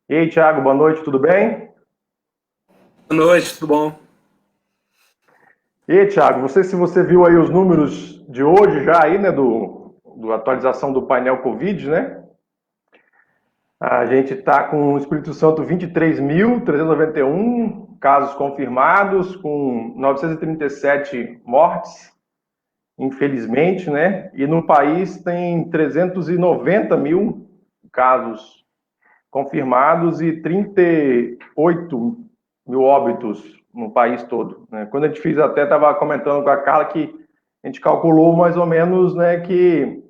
E aí, Thiago, boa noite, tudo bem? Boa noite, tudo bom? E aí, Thiago, se você viu aí os números de hoje já aí, né, do atualização do painel Covid, né? A gente está com o Espírito Santo 23.391 casos confirmados, com 937 mortes, infelizmente, né? E no país tem 390 mil casos confirmados e 38 mil óbitos no país todo, né? Quando a gente fez, até estava comentando com a Carla que a gente calculou mais ou menos, né, que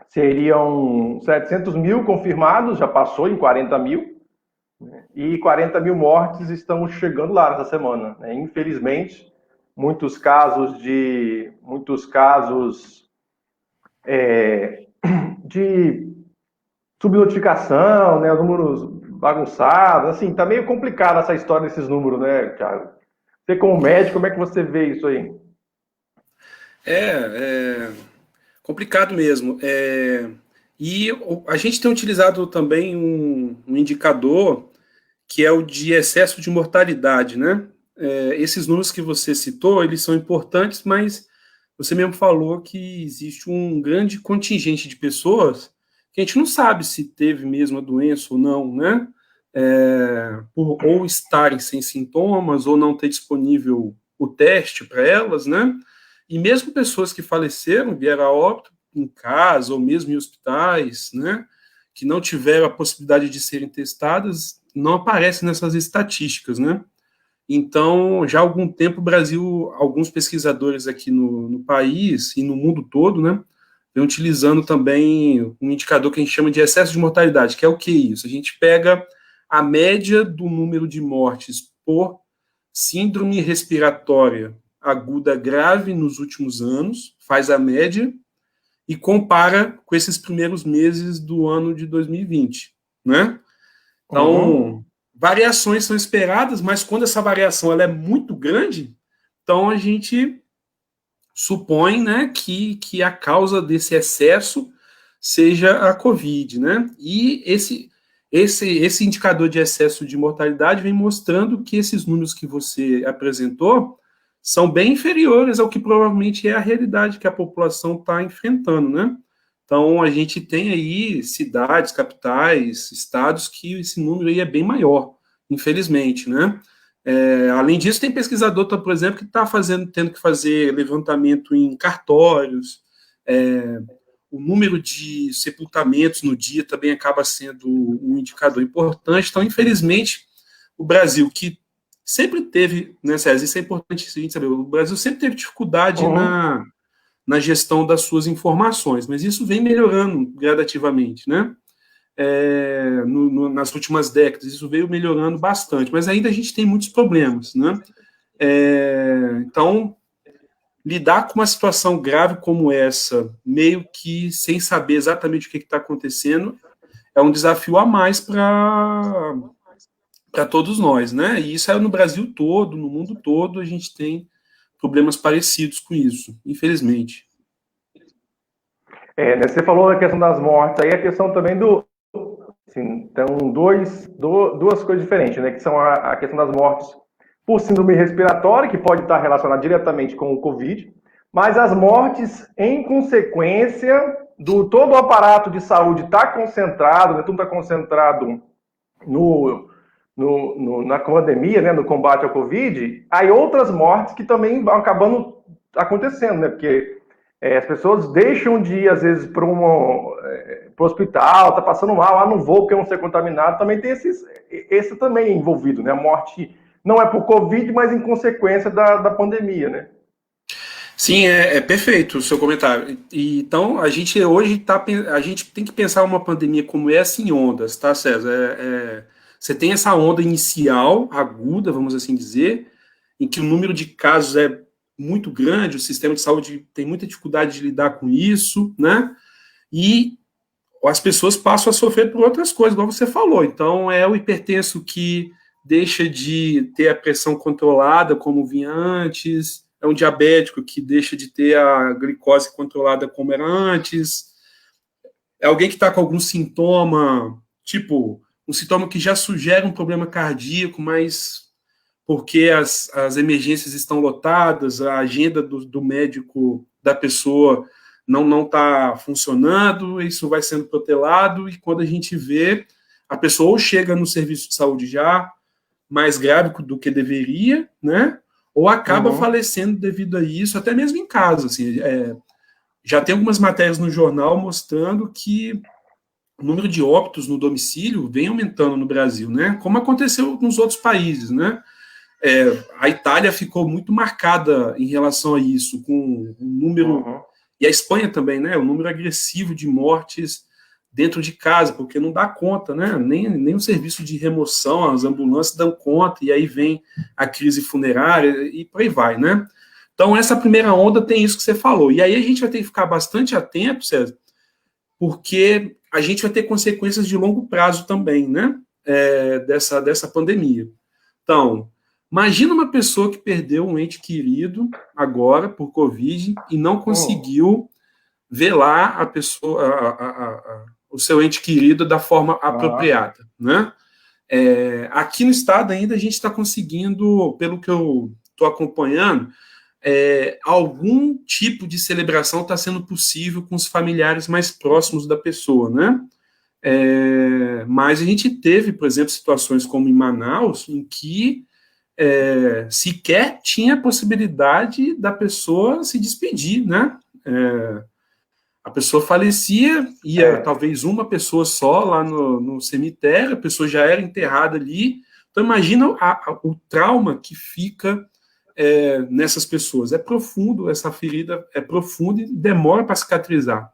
seriam 700 mil confirmados, já passou em 40 mil, e 40 mil mortes estamos chegando lá essa semana, né? Infelizmente, muitos casos de subnotificação, né, números bagunçados, assim, tá meio complicada essa história desses números, né, Thiago? Você como médico, como é que você vê isso aí? É complicado mesmo. A gente tem utilizado também um indicador que é o de excesso de mortalidade, né? Esses números que você citou, eles são importantes, mas você mesmo falou que existe um grande contingente de pessoas que a gente não sabe se teve mesmo a doença ou não, né? Por ou estarem sem sintomas ou não ter disponível o teste para elas, né? E mesmo pessoas que faleceram, vieram a óbito em casa ou mesmo em hospitais, né? Que não tiveram a possibilidade de serem testadas, não aparecem nessas estatísticas, né? Então, já há algum tempo, o Brasil, alguns pesquisadores aqui no país e no mundo todo, né, vem utilizando também um indicador que a gente chama de excesso de mortalidade, que é o que isso? A gente pega a média do número de mortes por síndrome respiratória aguda grave nos últimos anos, faz a média e compara com esses primeiros meses do ano de 2020, né? Uhum. Então, variações são esperadas, mas quando essa variação ela é muito grande, então a gente supõe, né, que a causa desse excesso seja a Covid, né? E esse indicador de excesso de mortalidade vem mostrando que esses números que você apresentou são bem inferiores ao que provavelmente é a realidade que a população está enfrentando, né? Então, a gente tem aí cidades, capitais, estados que esse número aí é bem maior, infelizmente, né? Além disso, tem pesquisador, por exemplo, que está tendo que fazer levantamento em cartórios, é, o número de sepultamentos no dia também acaba sendo um indicador importante. Então, infelizmente, o Brasil, que sempre teve, né, César, isso é importante a gente saber, o Brasil sempre teve dificuldade Uhum. na gestão das suas informações, mas isso vem melhorando gradativamente, né? Nas últimas décadas, isso veio melhorando bastante, mas ainda a gente tem muitos problemas, né? Então, lidar com uma situação grave como essa, meio que sem saber exatamente o que está acontecendo, é um desafio a mais para todos nós, né? E isso é no Brasil todo, no mundo todo, a gente tem problemas parecidos com isso, infelizmente. Né, você falou da questão das mortes, aí a questão também do. Assim, então, duas coisas diferentes, né? Que são a questão das mortes por síndrome respiratória, que pode estar relacionada diretamente com o Covid, mas as mortes em consequência do todo o aparato de saúde estar concentrado, né? Tudo está concentrado no, na pandemia, né, no combate ao Covid, aí outras mortes que também vão acabando acontecendo, né? Porque as pessoas deixam de ir, às vezes, para o hospital, tá passando mal, não vou porque eu não ser contaminado. Também tem esse também envolvido, né? A morte não é por Covid, mas em consequência da pandemia, né? Sim, é perfeito o seu comentário. Então, a gente hoje a gente tem que pensar uma pandemia como essa em ondas, tá, César? Você tem essa onda inicial, aguda, vamos assim dizer, em que o número de casos é muito grande, o sistema de saúde tem muita dificuldade de lidar com isso, né? E as pessoas passam a sofrer por outras coisas, igual você falou. Então, é o hipertenso que deixa de ter a pressão controlada como vinha antes, é um diabético que deixa de ter a glicose controlada como era antes, é alguém que está com algum sintoma, tipo um sintoma que já sugere um problema cardíaco, mas porque as emergências estão lotadas, a agenda do médico da pessoa não está funcionando, isso vai sendo protelado, e quando a gente vê, a pessoa ou chega no serviço de saúde já mais grave do que deveria, né? Ou acaba falecendo devido a isso, até mesmo em casa. Assim, já tem algumas matérias no jornal mostrando que o número de óbitos no domicílio vem aumentando no Brasil, né? Como aconteceu nos outros países, né? A Itália ficou muito marcada em relação a isso, com um número, e a Espanha também, né? Um número agressivo de mortes dentro de casa, porque não dá conta, né? Nem o serviço de remoção, as ambulâncias dão conta, e aí vem a crise funerária, e por aí vai, né? Então, essa primeira onda tem isso que você falou. E aí a gente vai ter que ficar bastante atento, César, porque a gente vai ter consequências de longo prazo também, né? Dessa pandemia. Então, imagina uma pessoa que perdeu um ente querido agora por Covid e não conseguiu velar a pessoa, o seu ente querido da forma apropriada, né? Aqui no estado ainda a gente está conseguindo, pelo que eu estou acompanhando, algum tipo de celebração está sendo possível com os familiares mais próximos da pessoa, né? Mas a gente teve, por exemplo, situações como em Manaus, em que sequer tinha a possibilidade da pessoa se despedir, né? A pessoa falecia, ia talvez uma pessoa só lá no cemitério, a pessoa já era enterrada ali. Então, imagina o trauma que fica nessas pessoas. É profundo, essa ferida é profunda e demora para cicatrizar.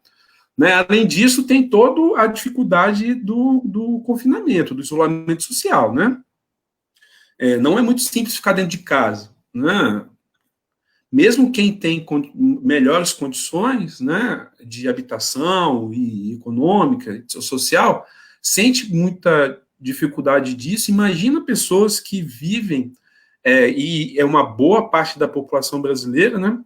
Né? Além disso, tem toda a dificuldade do confinamento, do isolamento social, né? Não é muito simples ficar dentro de casa, né? Mesmo quem tem melhores condições, né, de habitação e econômica, social, sente muita dificuldade disso. Imagina pessoas que vivem, e é uma boa parte da população brasileira, né,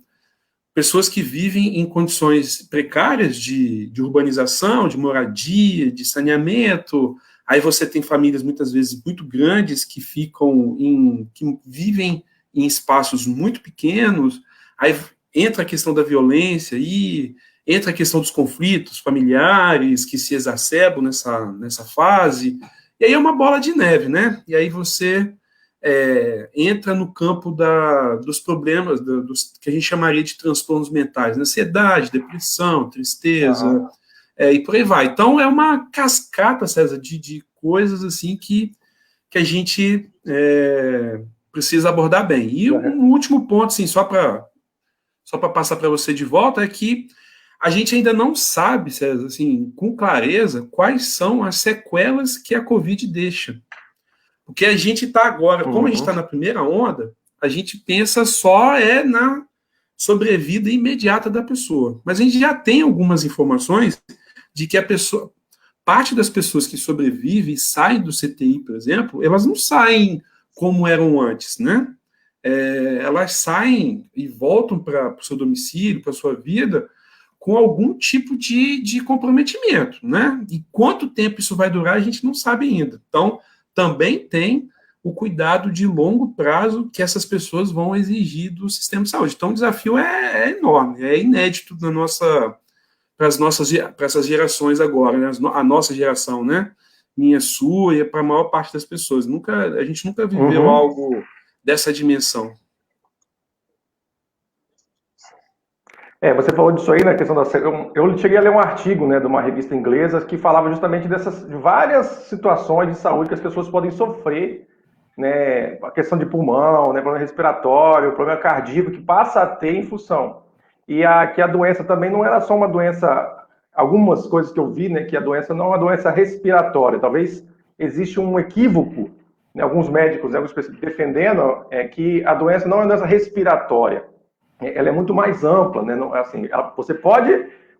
pessoas que vivem em condições precárias de urbanização, de moradia, de saneamento. Aí você tem famílias muitas vezes muito grandes que que vivem em espaços muito pequenos. Aí entra a questão da violência e entra a questão dos conflitos familiares que se exacerbam nessa fase. E aí é uma bola de neve, né? E aí você entra no campo dos problemas, dos que a gente chamaria de transtornos mentais, né? Ansiedade, depressão, tristeza, e por aí vai. Então, é uma cascata, César, de coisas assim que a gente precisa abordar bem. E um último ponto, assim, só para passar para você de volta, é que a gente ainda não sabe, César, assim, com clareza, quais são as sequelas que a Covid deixa. Porque a gente está agora, como a gente está na primeira onda, a gente pensa só na sobrevida imediata da pessoa. Mas a gente já tem algumas informações de que parte das pessoas que sobrevivem e saem do CTI, por exemplo, elas não saem como eram antes, né? Elas saem e voltam para o seu domicílio, para a sua vida, com algum tipo de comprometimento, né? E quanto tempo isso vai durar, a gente não sabe ainda. Então, também tem o cuidado de longo prazo que essas pessoas vão exigir do sistema de saúde. Então, o desafio é enorme, é inédito para essas gerações agora, né? A nossa geração, né? Minha, sua e para a maior parte das pessoas. A gente nunca viveu algo dessa dimensão. Você falou disso aí, na questão eu cheguei a ler um artigo, né, de uma revista inglesa que falava justamente de várias situações de saúde que as pessoas podem sofrer, né, a questão de pulmão, né, problema respiratório, problema cardíaco, que passa a ter em função. E que a doença também não era só uma doença, algumas coisas que eu vi, né, que a doença não é uma doença respiratória. Talvez existe um equívoco, né, alguns médicos, né, alguns defendendo que a doença não é uma doença respiratória. Ela é muito mais ampla, né? Não, assim,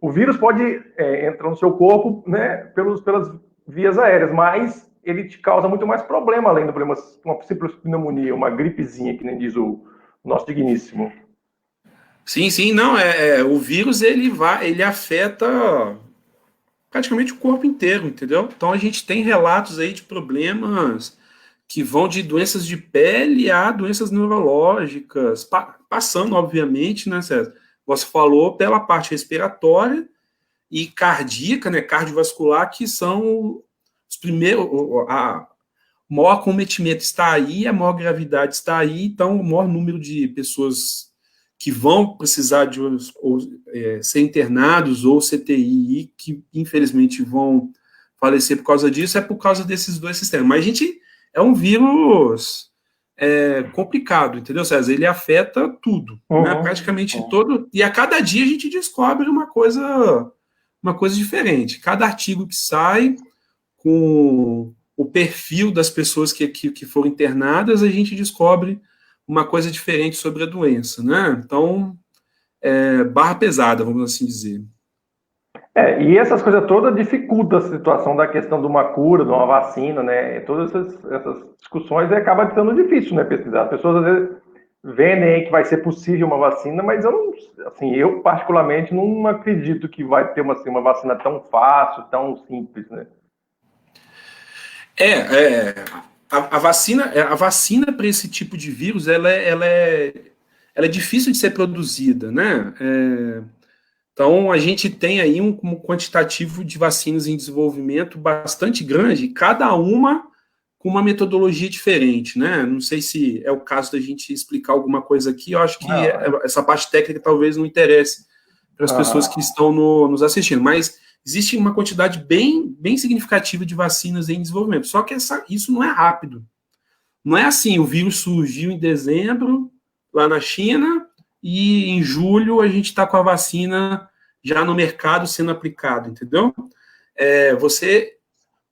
o vírus pode entrar no seu corpo, né, pelas vias aéreas, mas ele te causa muito mais problema, além do problema, uma simples pneumonia, uma gripezinha, que nem diz o nosso digníssimo. Sim, não, o vírus ele afeta praticamente o corpo inteiro, entendeu? Então a gente tem relatos aí de problemas que vão de doenças de pele a doenças neurológicas, passando, obviamente, né, César? Você falou pela parte respiratória e cardíaca, né, cardiovascular, que são os primeiros, o maior cometimento está aí, a maior gravidade está aí, então o maior número de pessoas que vão precisar de ser internados ou CTI, que infelizmente vão falecer por causa disso, é por causa desses dois sistemas. Mas a gente é um vírus complicado, entendeu, César? Ele afeta tudo, né? Praticamente todo, e a cada dia a gente descobre uma coisa diferente. Cada artigo que sai com o perfil das pessoas que foram internadas, a gente descobre uma coisa diferente sobre a doença, né? Então, barra pesada, vamos assim dizer. E essas coisas todas dificultam a situação da questão de uma cura, de uma vacina, né? Todas essas discussões acaba sendo difícil, né, pesquisar. As pessoas às vezes vendem que vai ser possível uma vacina, mas eu particularmente não acredito que vai ter uma vacina tão fácil, tão simples, né? A vacina para esse tipo de vírus, ela é difícil de ser produzida, né? Então, a gente tem aí um quantitativo de vacinas em desenvolvimento bastante grande, cada uma com uma metodologia diferente, né? Não sei se é o caso da gente explicar alguma coisa aqui, eu acho que essa parte técnica talvez não interesse para as pessoas que estão nos assistindo, mas existe uma quantidade bem significativa de vacinas em desenvolvimento, só que isso não é rápido. Não é assim, o vírus surgiu em dezembro, lá na China, e em julho a gente está com a vacina já no mercado sendo aplicada, entendeu?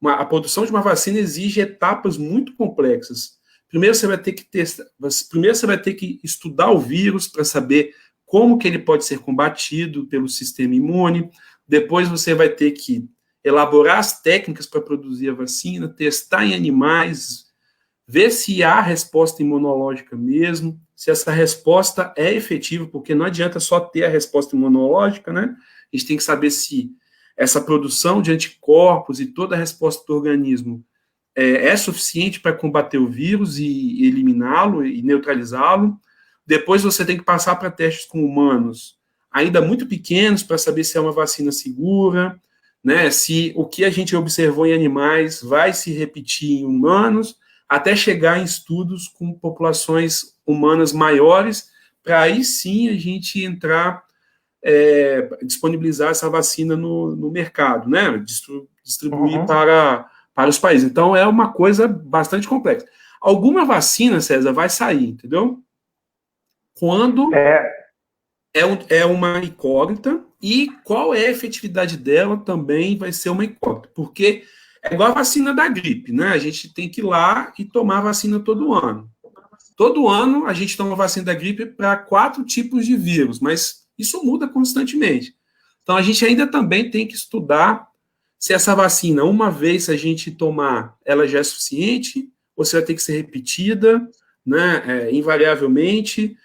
A produção de uma vacina exige etapas muito complexas. Primeiro você vai ter que testar, primeiro você vai ter que estudar o vírus para saber como que ele pode ser combatido pelo sistema imune. Depois você vai ter que elaborar as técnicas para produzir a vacina, testar em animais, ver se há resposta imunológica mesmo, se essa resposta é efetiva, porque não adianta só ter a resposta imunológica, né? A gente tem que saber se essa produção de anticorpos e toda a resposta do organismo é suficiente para combater o vírus e eliminá-lo e neutralizá-lo. Depois você tem que passar para testes com humanos, ainda muito pequenos, para saber se é uma vacina segura, né? Se o que a gente observou em animais vai se repetir em humanos, até chegar em estudos com populações humanas maiores, para aí sim a gente entrar, disponibilizar essa vacina no mercado, né? Distribuir para os países. Então, é uma coisa bastante complexa. Alguma vacina, César, vai sair, entendeu? Quando é uma incógnita, e qual é a efetividade dela também vai ser uma incógnita, porque é igual a vacina da gripe, né? A gente tem que ir lá e tomar a vacina todo ano. Todo ano a gente toma vacina da gripe para 4 tipos de vírus, mas isso muda constantemente. Então a gente ainda também tem que estudar se essa vacina, uma vez a gente tomar, ela já é suficiente, ou se vai ter que ser repetida, né, invariavelmente.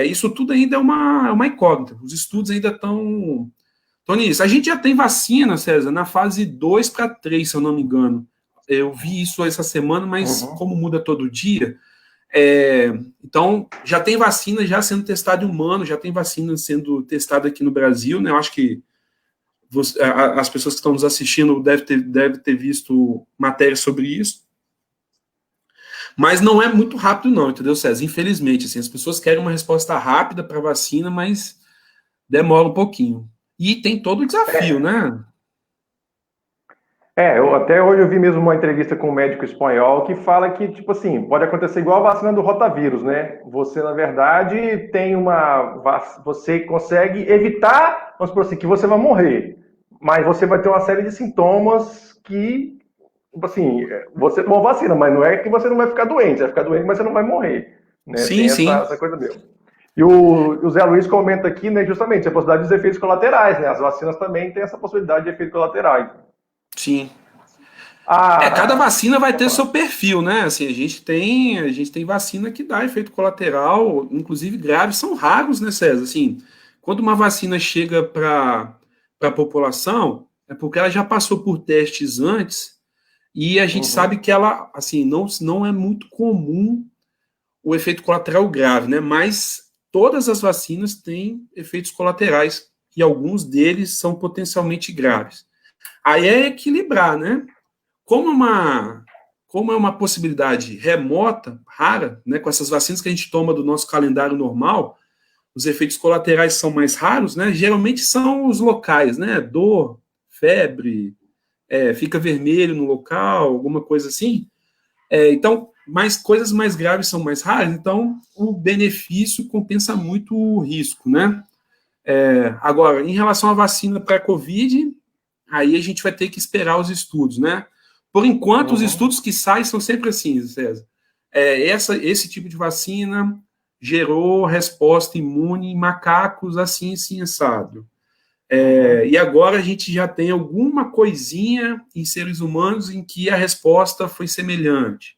Isso tudo ainda é uma incógnita. Os estudos ainda estão nisso. A gente já tem vacina, César, na fase 2 para 3, se eu não me engano. Eu vi isso essa semana, mas como muda todo dia, então já tem vacina já sendo testada em humano, já tem vacina sendo testada aqui no Brasil, né? Eu acho que as pessoas que estão nos assistindo devem ter visto matérias sobre isso. Mas não é muito rápido não, entendeu, César? Infelizmente, assim, as pessoas querem uma resposta rápida para a vacina, mas demora um pouquinho. E tem todo o desafio, né? Até hoje eu vi mesmo uma entrevista com um médico espanhol que fala que, tipo assim, pode acontecer igual a vacina do rotavírus, né? Você, na verdade, você consegue evitar, vamos supor assim, que você vai morrer, mas você vai ter uma série de sintomas que, tipo assim, você tomou vacina, mas não é que você não vai ficar doente, você vai ficar doente, mas você não vai morrer, né? Sim, sim. Essa coisa mesmo. E o Zé Luiz comenta aqui, né, justamente, a possibilidade dos efeitos colaterais, né? As vacinas também têm essa possibilidade de efeitos colaterais. Sim. Cada vacina vai ter seu perfil, né? Assim, a gente tem vacina que dá efeito colateral, inclusive graves, são raros, né, César? Assim, quando uma vacina chega para a população, é porque ela já passou por testes antes e a gente sabe que ela, assim, não é muito comum o efeito colateral grave, né? Mas todas as vacinas têm efeitos colaterais e alguns deles são potencialmente graves. Aí é equilibrar, né? Como é uma possibilidade remota, rara, né, com essas vacinas que a gente toma do nosso calendário normal, os efeitos colaterais são mais raros, né? Geralmente são os locais, né? Dor, febre, fica vermelho no local, alguma coisa assim. Então, coisas mais graves são mais raras, então o benefício compensa muito o risco, né? Agora, em relação à vacina para a Covid, aí a gente vai ter que esperar os estudos, né? Por enquanto, os estudos que saem são sempre assim, César. Esse tipo de vacina gerou resposta imune em macacos assim, assim, assado. E agora a gente já tem alguma coisinha em seres humanos em que a resposta foi semelhante.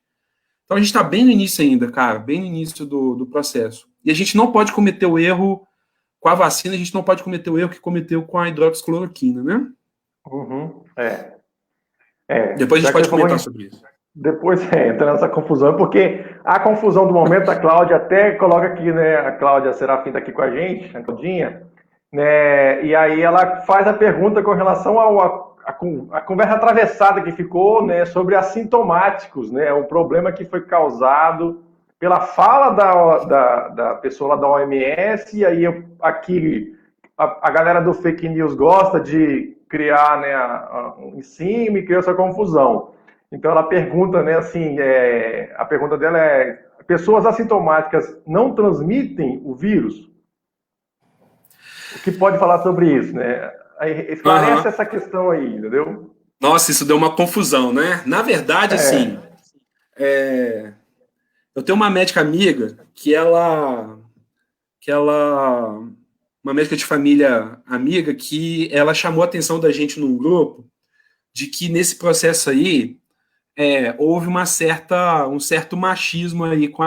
Então a gente está bem no início ainda, cara, bem no início do processo. E a gente não pode cometer o erro com a vacina, a gente não pode cometer o erro que cometeu com a hidroxicloroquina, né? Depois a gente pode comentar sobre isso. Depois entra nessa confusão, porque a confusão do momento, a Cláudia até coloca aqui, né? A Cláudia Serafim está aqui com a gente, a Claudinha, né? E aí ela faz a pergunta com relação a conversa atravessada que ficou, né, sobre assintomáticos, né? O problema que foi causado pela fala da pessoa lá da OMS, e aí aqui a galera do fake news gosta de criar, né, em cima e criar essa confusão. Então ela pergunta, né, assim, a pergunta dela é: pessoas assintomáticas não transmitem o vírus? O que pode falar sobre isso, né? Aí, esclarece essa questão aí, entendeu? Nossa, isso deu uma confusão, né? Na verdade, assim, eu tenho uma médica amiga uma médica de família amiga que ela chamou a atenção da gente num grupo de que nesse processo aí houve um certo machismo aí com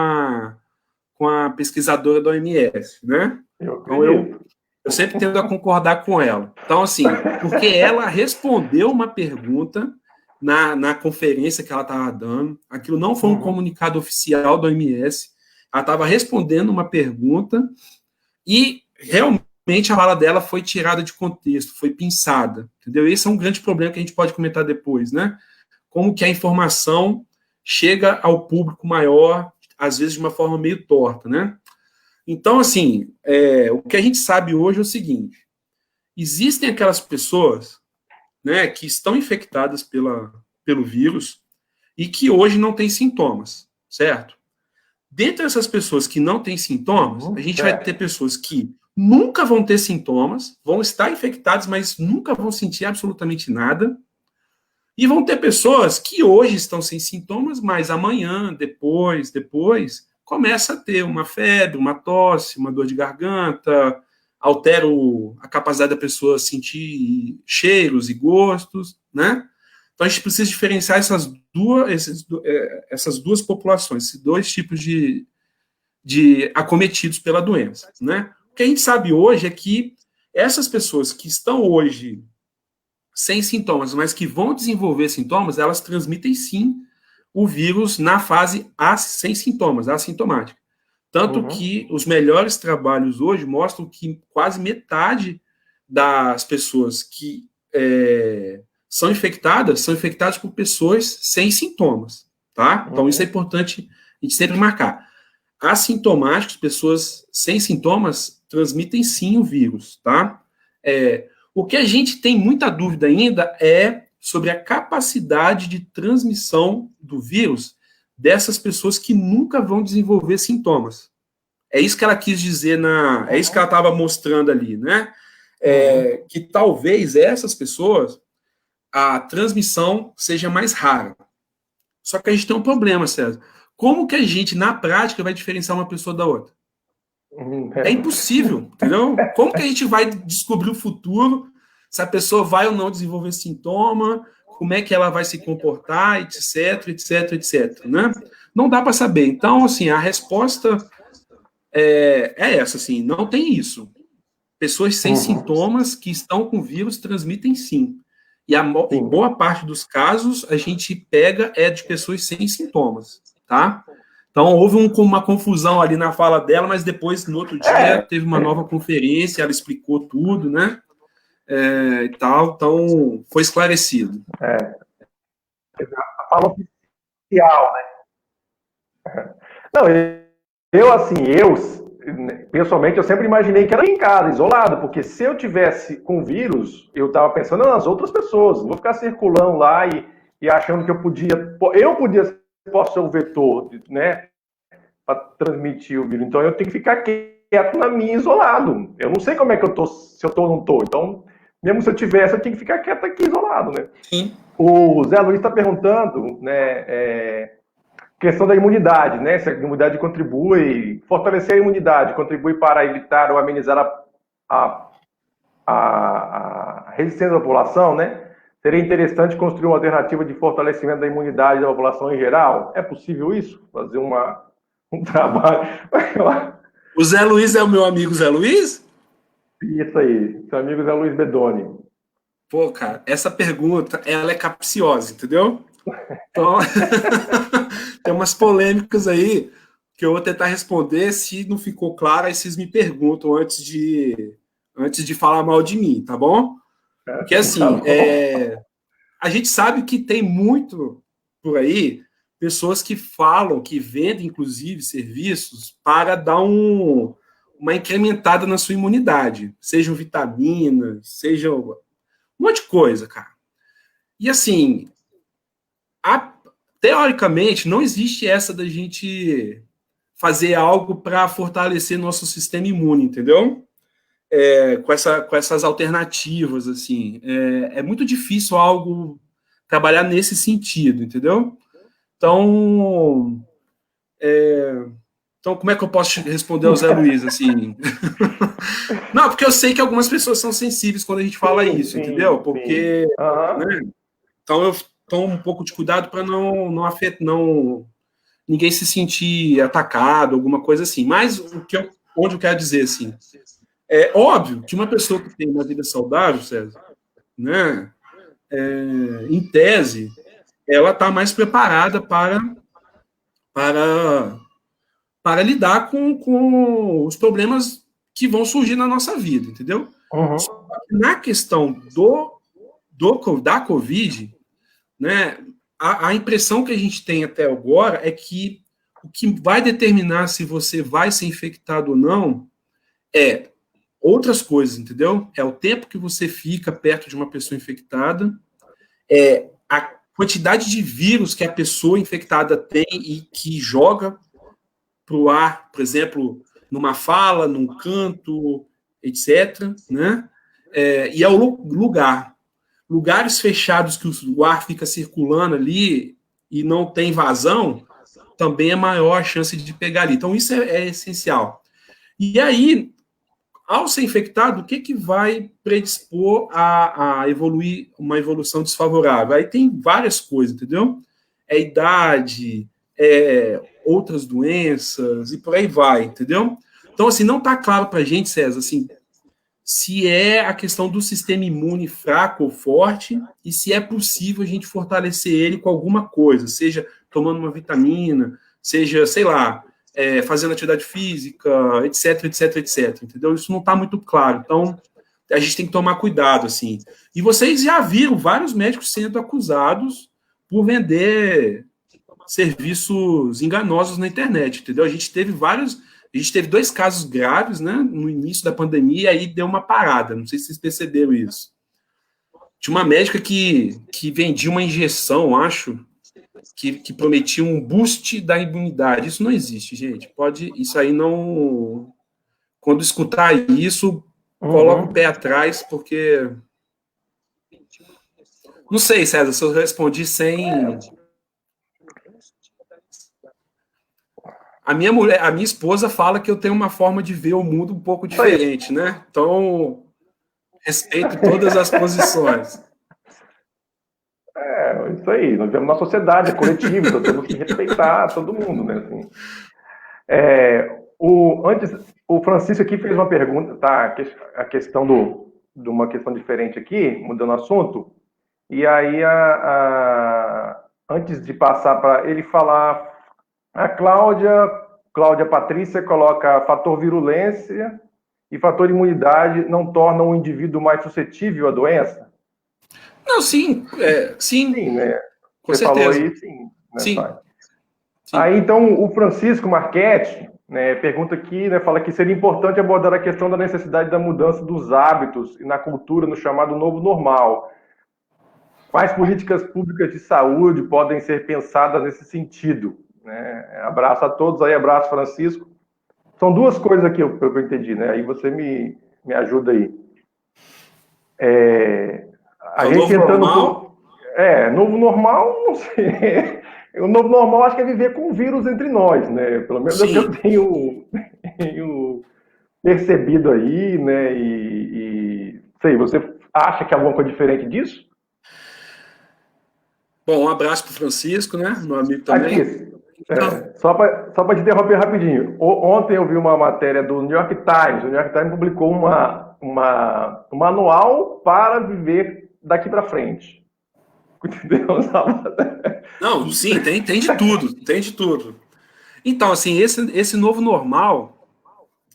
a pesquisadora da OMS, né? Então eu sempre tendo a concordar com ela. Então, assim, porque ela respondeu uma pergunta na conferência que ela estava dando, aquilo não foi um comunicado oficial da OMS, ela estava respondendo uma pergunta e realmente a fala dela foi tirada de contexto, foi pinçada, entendeu? Esse é um grande problema que a gente pode comentar depois, né? Como que a informação chega ao público maior, às vezes de uma forma meio torta, né? Então, assim, o que a gente sabe hoje é o seguinte: existem aquelas pessoas, né, que estão infectadas pelo vírus e que hoje não têm sintomas, certo? Dentre essas pessoas que não têm sintomas, a gente vai ter pessoas que nunca vão ter sintomas, vão estar infectadas, mas nunca vão sentir absolutamente nada. E vão ter pessoas que hoje estão sem sintomas, mas amanhã, depois, começa a ter uma febre, uma tosse, uma dor de garganta, altera a capacidade da pessoa sentir cheiros e gostos, né? Então a gente precisa diferenciar essas duas populações, esses dois tipos de acometidos pela doença, né? O que a gente sabe hoje é que essas pessoas que estão hoje sem sintomas, mas que vão desenvolver sintomas, elas transmitem sim o vírus na fase sem sintomas, assintomática. Tanto que os melhores trabalhos hoje mostram que quase metade das pessoas que são infectadas por pessoas sem sintomas, tá? Então isso é importante a gente sempre marcar. Assintomáticos, pessoas sem sintomas, transmitem sim o vírus, tá? O que a gente tem muita dúvida ainda é sobre a capacidade de transmissão do vírus dessas pessoas que nunca vão desenvolver sintomas. É isso que ela quis dizer é isso que ela estava mostrando ali, né? Que talvez essas pessoas, a transmissão seja mais rara. Só que a gente tem um problema, César. Como que a gente, na prática, vai diferenciar uma pessoa da outra? É impossível, entendeu? Como que a gente vai descobrir o futuro, se a pessoa vai ou não desenvolver sintoma, como é que ela vai se comportar, etc, né? Não dá para saber. Então, assim, a resposta é essa, assim, não tem isso. Pessoas sem sintomas que estão com vírus transmitem sim. E em boa parte dos casos, a gente pega de pessoas sem sintomas, tá? Então, houve uma confusão ali na fala dela, mas depois, no outro dia, teve uma nova conferência, ela explicou tudo, né? E tal, então, foi esclarecido. A fala oficial, né? Não, pessoalmente, eu sempre imaginei que era em casa, isolado, porque se eu tivesse com vírus, eu estava pensando nas outras pessoas, não vou ficar circulando lá e achando que eu podia ser o vetor, né, para transmitir o vírus. Então eu tenho que ficar quieto na minha, isolado. Eu não sei como é que eu tô, se eu tô ou não tô. Então, mesmo se eu tivesse, eu tinha que ficar quieto aqui, isolado, né? Sim. O Zé Luiz está perguntando, né, questão da imunidade, né? Se a imunidade fortalecer a imunidade contribui para evitar ou amenizar a resistência da população, né? Seria interessante construir uma alternativa de fortalecimento da imunidade da população em geral? É possível isso? Fazer um trabalho? O Zé Luiz é o meu amigo Zé Luiz? Isso aí, seu amigo Zé Luiz Bedoni. Pô, cara, essa pergunta, ela é capciosa, entendeu? Então, tem umas polêmicas aí que eu vou tentar responder. Se não ficou claro, aí vocês me perguntam antes de falar mal de mim, tá bom? Porque, assim, a gente sabe que tem muito por aí pessoas que falam, que vendem, inclusive, serviços para dar uma incrementada na sua imunidade. Sejam vitaminas, sejam um monte de coisa, cara. E, assim, teoricamente, não existe essa da gente fazer algo para fortalecer nosso sistema imune, entendeu? Com essas alternativas, assim. É muito difícil algo trabalhar nesse sentido, entendeu? Então, como é que eu posso responder ao Zé Luiz, assim? Não, porque eu sei que algumas pessoas são sensíveis quando a gente fala isso, entendeu? Porque, né? Então, eu tomo um pouco de cuidado para não afetar, ninguém se sentir atacado, alguma coisa assim. Mas onde eu quero dizer, assim, é óbvio que uma pessoa que tem uma vida saudável, César, né, em tese, ela está mais preparada para lidar com os problemas que vão surgir na nossa vida, entendeu? Uhum. Na questão da Covid, né, a impressão que a gente tem até agora é que o que vai determinar se você vai ser infectado ou não é outras coisas, entendeu? É o tempo que você fica perto de uma pessoa infectada, é a quantidade de vírus que a pessoa infectada tem e que joga para o ar, por exemplo, numa fala, num canto, etc. Né? E é o lugar. Lugares fechados que o ar fica circulando ali e não tem vazão, também é maior a chance de pegar ali. Então, isso é essencial. E aí, ao ser infectado, o que vai predispor a evoluir uma evolução desfavorável? Aí tem várias coisas, entendeu? Idade, outras doenças e por aí vai, entendeu? Então, assim, não está claro para a gente, César, assim, se é a questão do sistema imune fraco ou forte e se é possível a gente fortalecer ele com alguma coisa, seja tomando uma vitamina, seja, sei lá, fazendo atividade física, etc, etc, etc, entendeu? Isso não está muito claro, então a gente tem que tomar cuidado, assim. E vocês já viram vários médicos sendo acusados por vender serviços enganosos na internet, entendeu? A gente teve 2 casos graves, né, no início da pandemia, e aí deu uma parada, não sei se vocês perceberam isso. Tinha uma médica que vendia uma injeção, acho, que prometia um boost da imunidade. Isso não existe, gente. Isso aí não... Quando escutar isso, coloca o pé atrás, porque... Não sei, César, se eu respondi sem... A minha esposa fala que eu tenho uma forma de ver o mundo um pouco diferente, né? Então, respeito todas as posições. Isso aí. Nós vivemos uma sociedade coletiva, então temos que respeitar todo mundo, né? Assim. O Francisco aqui fez uma pergunta, tá? A questão de uma questão diferente aqui, mudando o assunto. E aí, antes de passar para ele falar, a Cláudia Patrícia coloca fator virulência e fator imunidade não tornam o indivíduo mais suscetível à doença? Não, sim, sim, Sim, né? com Você falou certeza. aí, sim, né, Sim, pai? sim. Aí, então, o Francisco Marchetti, né, pergunta aqui, né, fala que seria importante abordar a questão da necessidade da mudança dos hábitos e na cultura no chamado novo normal. Quais políticas públicas de saúde podem ser pensadas nesse sentido? Né? Abraço a todos aí, abraço, Francisco. São duas coisas aqui que eu entendi, né? Aí você me ajuda aí. É A o gente novo entrando normal. novo normal, não sei. O novo normal acho que é viver com o vírus entre nós, né? Pelo menos é o que eu Sim. tenho percebido aí, né? Sei, você acha que é alguma coisa diferente disso? Bom, um abraço para o Francisco, né? Meu amigo Aqui, também. Então, só para te interromper rapidinho. Ontem eu vi uma matéria do New York Times. O New York Times publicou um manual para viver daqui para frente. Entendeu? não, sim, tem de tudo, tem de tudo. Então, assim, esse novo normal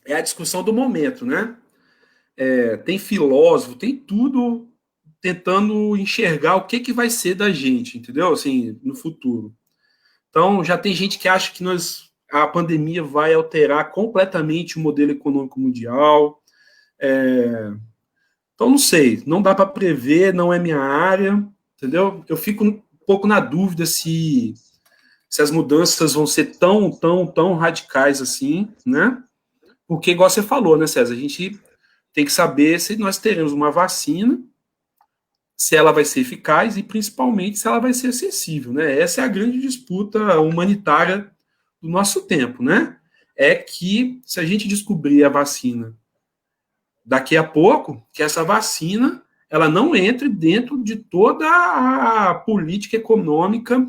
é a discussão do momento, né? Tem filósofo, tem tudo tentando enxergar o que que vai ser da gente, entendeu? Assim, no futuro. Então, já tem gente que acha que a pandemia vai alterar completamente o modelo econômico mundial. Então, não sei, não dá para prever, não é minha área, entendeu? Eu fico um pouco na dúvida se as mudanças vão ser tão radicais assim, né? Porque, igual você falou, né, César? A gente tem que saber se nós teremos uma vacina, se ela vai ser eficaz e, principalmente, se ela vai ser acessível, né? Essa é a grande disputa humanitária do nosso tempo, né? É que, se a gente descobrir a vacina daqui a pouco, que essa vacina ela não entre dentro de toda a política econômica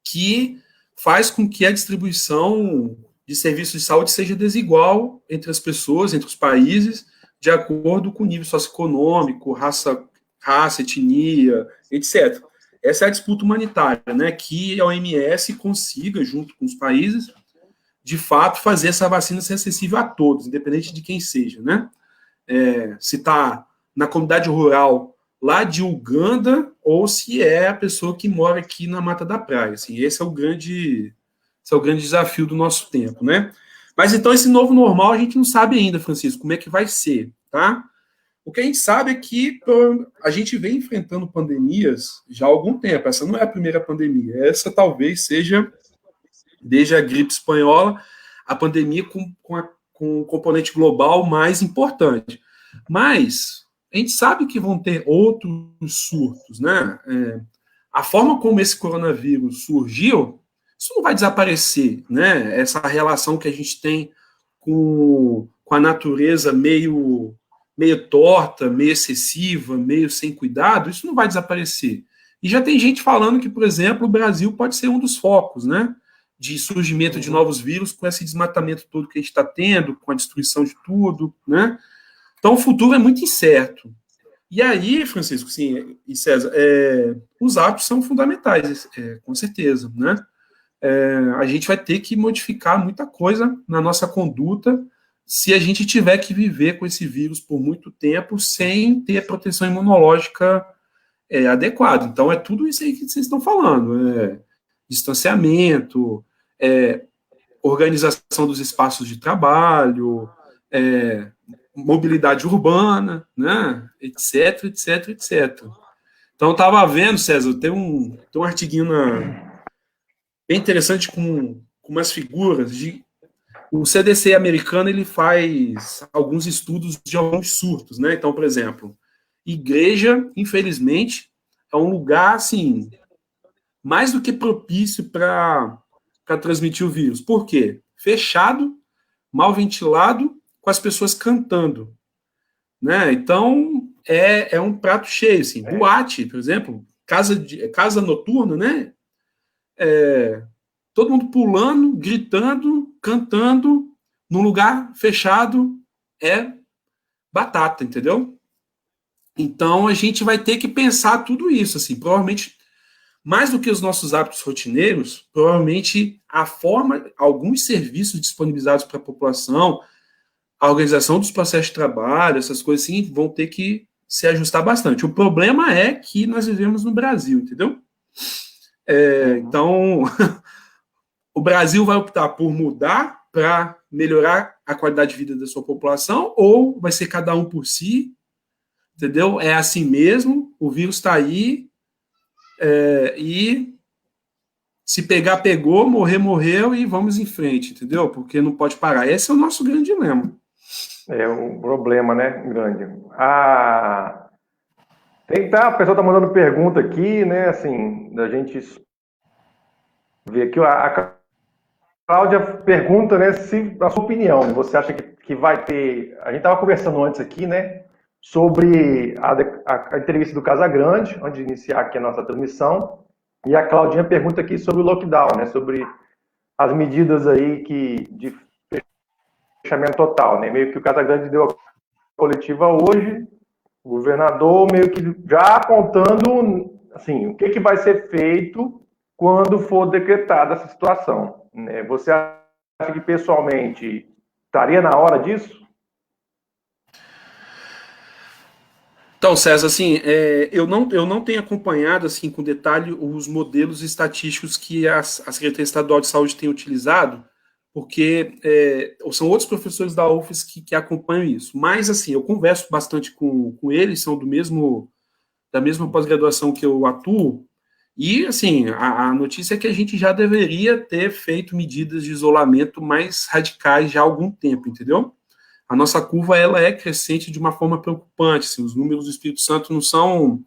que faz com que a distribuição de serviços de saúde seja desigual entre as pessoas, entre os países, de acordo com o nível socioeconômico, raça, etnia, etc. Essa é a disputa humanitária, né? Que a OMS consiga, junto com os países, de fato, fazer essa vacina ser acessível a todos, independente de quem seja, né? Se está na comunidade rural lá de Uganda ou se é a pessoa que mora aqui na Mata da Praia. Assim, esse é o grande desafio do nosso tempo, né? Mas então esse novo normal a gente não sabe ainda, Francisco, como é que vai ser, tá? O que a gente sabe é que a gente vem enfrentando pandemias já há algum tempo. Essa não é a primeira pandemia. Essa talvez seja, desde a gripe espanhola, a pandemia com o componente global mais importante. Mas a gente sabe que vão ter outros surtos, né? A forma como esse coronavírus surgiu, isso não vai desaparecer, né? Essa relação que a gente tem com a natureza meio torta, meio excessiva, meio sem cuidado, isso não vai desaparecer. E já tem gente falando que, por exemplo, o Brasil pode ser um dos focos, né? De surgimento de Uhum. novos vírus com esse desmatamento todo que a gente está tendo, com a destruição de tudo, né? Então o futuro é muito incerto. E aí, Francisco, sim, e César, os hábitos são fundamentais, com certeza, né? A gente vai ter que modificar muita coisa na nossa conduta se a gente tiver que viver com esse vírus por muito tempo sem ter proteção imunológica adequada. Então, é tudo isso aí que vocês estão falando: distanciamento, é, organização dos espaços de trabalho, é, mobilidade urbana, né? Etc, etc, etc. Então, eu estava vendo, César, tem um artiguinho bem interessante com umas figuras de o CDC americano ele faz alguns estudos de alguns surtos, né? Então, por exemplo, igreja, infelizmente, é um lugar assim mais do que propício para transmitir o vírus. Por quê? Fechado, mal ventilado, com as pessoas cantando, né? Então é um prato cheio, assim. Boate, por exemplo, casa noturna, né? Todo mundo pulando, gritando, cantando, num lugar fechado, é batata, entendeu? Então, a gente vai ter que pensar tudo isso, assim, provavelmente, mais do que os nossos hábitos rotineiros, provavelmente a forma, alguns serviços disponibilizados para a população, a organização dos processos de trabalho, essas coisas assim, vão ter que se ajustar bastante. O problema é que nós vivemos no Brasil, entendeu? Então, o Brasil vai optar por mudar para melhorar a qualidade de vida da sua população, ou vai ser cada um por si, entendeu? É assim mesmo, o vírus está aí, e se pegar, pegou, morrer, morreu, e vamos em frente, entendeu? Porque não pode parar. Esse é o nosso grande dilema. É um problema, né, grande. A pessoa está mandando pergunta aqui, né, assim, da gente ver aqui, a Cláudia pergunta, né, se a sua opinião, você acha que vai ter... A gente estava conversando antes aqui, né, sobre a entrevista do Casagrande, antes de iniciar aqui a nossa transmissão, e a Claudinha pergunta aqui sobre o lockdown, né, sobre as medidas aí de fechamento total, né, meio que o Casagrande deu a coletiva hoje, o governador meio que já apontando, assim, o que vai ser feito quando for decretada essa situação, né? Você acha que pessoalmente estaria na hora disso? Então, César, assim, eu não tenho acompanhado assim com detalhe os modelos estatísticos que a Secretaria Estadual de Saúde tem utilizado, porque são outros professores da UFES que acompanham isso. Mas, assim, eu converso bastante com eles, são da mesma pós-graduação que eu atuo, e, assim, a notícia é que a gente já deveria ter feito medidas de isolamento mais radicais já há algum tempo, entendeu? A nossa curva ela é crescente de uma forma preocupante. Assim, os números do Espírito Santo não são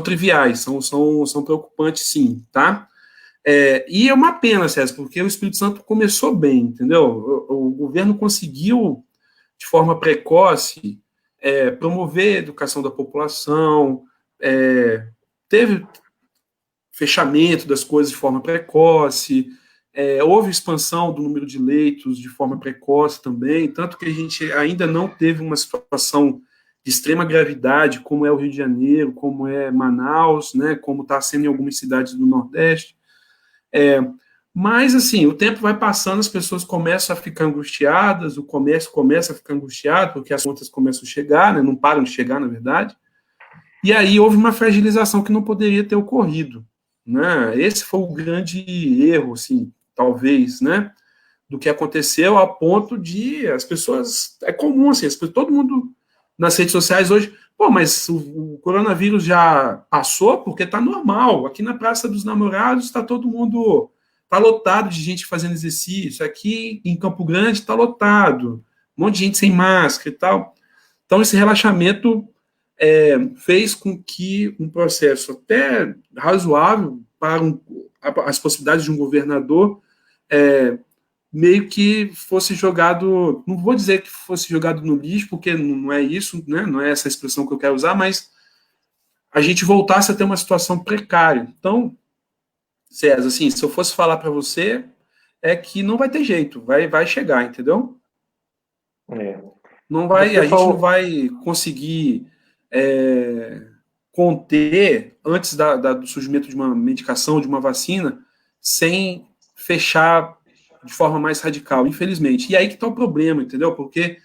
triviais, são preocupantes, sim, tá? E é uma pena, César, porque o Espírito Santo começou bem, entendeu? O governo conseguiu, de forma precoce, promover a educação da população, teve fechamento das coisas de forma precoce, houve expansão do número de leitos de forma precoce também, tanto que a gente ainda não teve uma situação de extrema gravidade, como é o Rio de Janeiro, como é Manaus, né, como está sendo em algumas cidades do Nordeste. Mas, assim, o tempo vai passando, as pessoas começam a ficar angustiadas, o comércio começa a ficar angustiado, porque as contas começam a chegar, né, não param de chegar, na verdade, e aí houve uma fragilização que não poderia ter ocorrido. Né? Esse foi o grande erro, assim, talvez, né, do que aconteceu, a ponto de as pessoas, é comum, assim, todo mundo nas redes sociais hoje, pô, mas o coronavírus já passou porque tá normal, aqui na Praça dos Namorados tá todo mundo, tá lotado de gente fazendo exercício, aqui em Campo Grande tá lotado, um monte de gente sem máscara e tal, então esse relaxamento fez com que um processo até razoável para as possibilidades de um governador meio que fosse jogado, não vou dizer que fosse jogado no lixo, porque não é isso, né? Não é essa expressão que eu quero usar, mas a gente voltasse a ter uma situação precária. Então, César, assim, se eu fosse falar para você, é que não vai ter jeito, vai chegar, entendeu? Não vai, a gente não vai conseguir conter antes do surgimento de uma medicação, de uma vacina, sem fechar de forma mais radical, infelizmente. E aí que está o problema, entendeu? Porque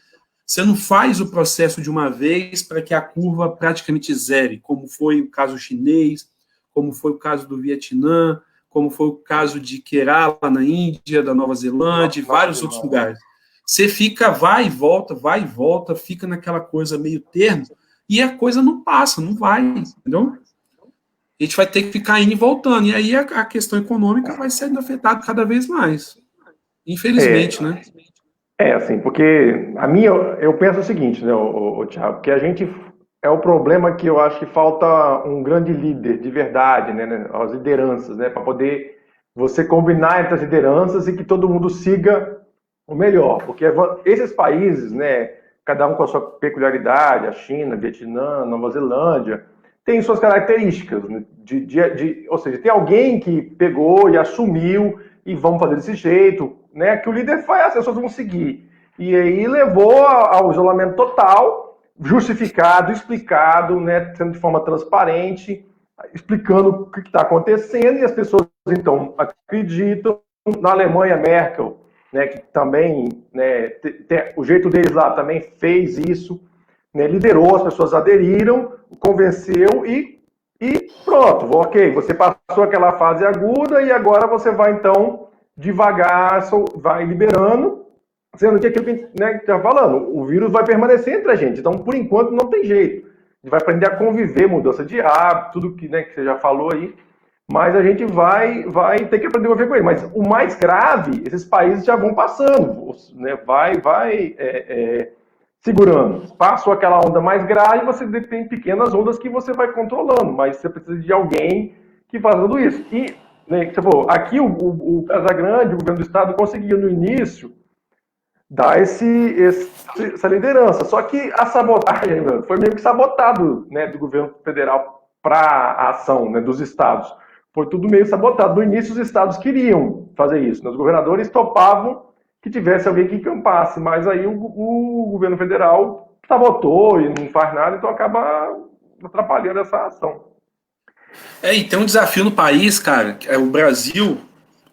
você não faz o processo de uma vez para que a curva praticamente zere, como foi o caso chinês, como foi o caso do Vietnã, como foi o caso de Kerala, na Índia, da Nova Zelândia e vários outros lugares. Você fica, vai e volta, fica naquela coisa meio termo, e a coisa não passa, não vai, entendeu? A gente vai ter que ficar indo e voltando, e aí a questão econômica vai sendo afetada cada vez mais. Infelizmente, né? Assim, porque eu penso o seguinte, né, o Thiago, que a gente é o problema que eu acho que falta um grande líder de verdade, né, as lideranças, né, para poder você combinar entre as lideranças e que todo mundo siga o melhor, porque esses países, né, cada um com a sua peculiaridade, a China, Vietnã, Nova Zelândia, tem suas características, né, ou seja, tem alguém que pegou e assumiu e vamos fazer desse jeito, né, que o líder faz, as pessoas vão seguir. E aí levou ao isolamento total justificado, explicado, né, sendo de forma transparente, explicando o que está acontecendo, e as pessoas, então, acreditam. Na Alemanha, Merkel, né, que também, né, o jeito deles lá também fez isso, né, liderou, as pessoas aderiram, convenceu e pronto, ok, você passou aquela fase aguda e agora você vai, então, devagar, vai liberando, sendo que aquilo que a gente, né, está falando, o vírus vai permanecer entre a gente, então, por enquanto, não tem jeito. A gente vai aprender a conviver, mudança de hábito, tudo que, né, que você já falou aí, mas a gente vai ter que aprender a conviver com ele. Mas o mais grave, esses países já vão passando, né, vai segurando. Passou aquela onda mais grave, você tem pequenas ondas que você vai controlando, mas você precisa de alguém que faça tudo isso. E, né, você falou, aqui o Casagrande, o governo do estado, conseguiu no início dar essa liderança. Só que a sabotagem, né, foi meio que sabotado, né, do governo federal para a ação, né, dos estados. Foi tudo meio sabotado. No início, os estados queriam fazer isso, né? Os governadores topavam que tivesse alguém que encampasse, mas aí o governo federal sabotou e não faz nada, então acaba atrapalhando essa ação. E tem um desafio no país, cara, que é o Brasil,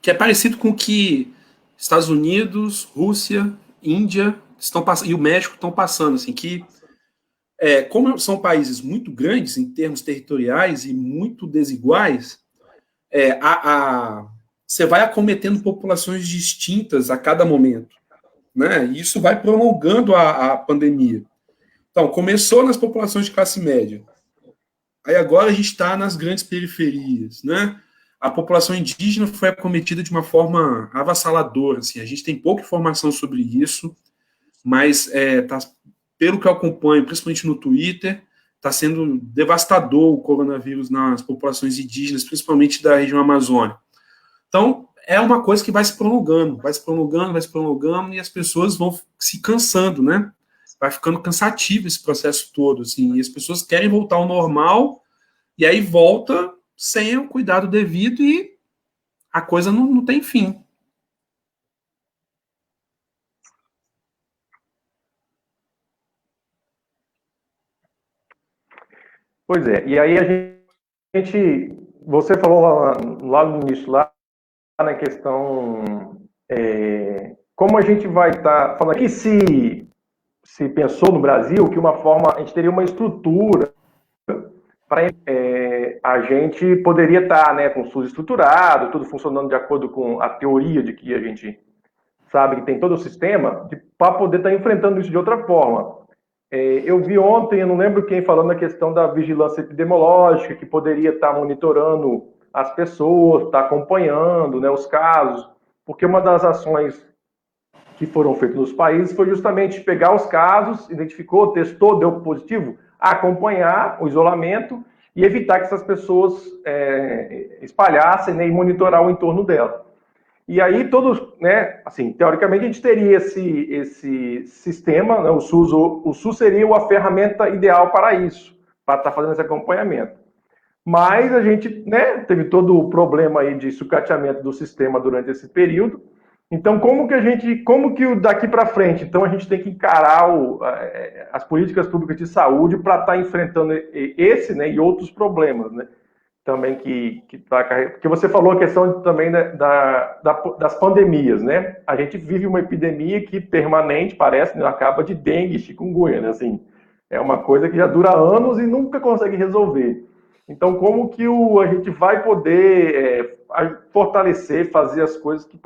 que é parecido com o que Estados Unidos, Rússia, Índia estão passando, e o México estão passando, assim, que como são países muito grandes em termos territoriais e muito desiguais, você vai acometendo populações distintas a cada momento, né? E isso vai prolongando a pandemia. Então, começou nas populações de classe média. Aí agora a gente está nas grandes periferias, né? A população indígena foi acometida de uma forma avassaladora, assim. A gente tem pouca informação sobre isso, mas pelo que eu acompanho, principalmente no Twitter, está sendo devastador o coronavírus nas populações indígenas, principalmente da região amazônica. Então, é uma coisa que vai se prolongando, e as pessoas vão se cansando, né? Vai ficando cansativo esse processo todo, assim, e as pessoas querem voltar ao normal, e aí volta sem o cuidado devido e a coisa não tem fim. Pois é, e aí você falou lá no início, lá na questão, como a gente vai estar falando aqui, se pensou no Brasil que a gente teria uma estrutura para a gente poderia estar, né, com o SUS estruturado, tudo funcionando de acordo com a teoria de que a gente sabe que tem todo o sistema, para poder estar enfrentando isso de outra forma. Eu vi ontem, eu não lembro quem, falando a questão da vigilância epidemiológica, que poderia estar monitorando as pessoas, estar acompanhando, né, os casos, porque uma das ações que foram feitas nos países foi justamente pegar os casos, identificou, testou, deu positivo, acompanhar o isolamento e evitar que essas pessoas espalhassem, né, e monitorar o entorno dela. E aí todos, né, assim, teoricamente a gente teria esse sistema, né, o SUS seria a ferramenta ideal para isso, para estar fazendo esse acompanhamento. Mas a gente, né, teve todo o problema aí de sucateamento do sistema durante esse período. Então, como que daqui para frente, então a gente tem que encarar as políticas públicas de saúde para estar enfrentando esse, né, e outros problemas, né? Também porque você falou a questão também das pandemias, né? A gente vive uma epidemia que permanente, parece, né, acaba de dengue, chikungunya, né? Assim, é uma coisa que já dura anos e nunca consegue resolver. Então, como que a gente vai poder fortalecer, fazer as coisas que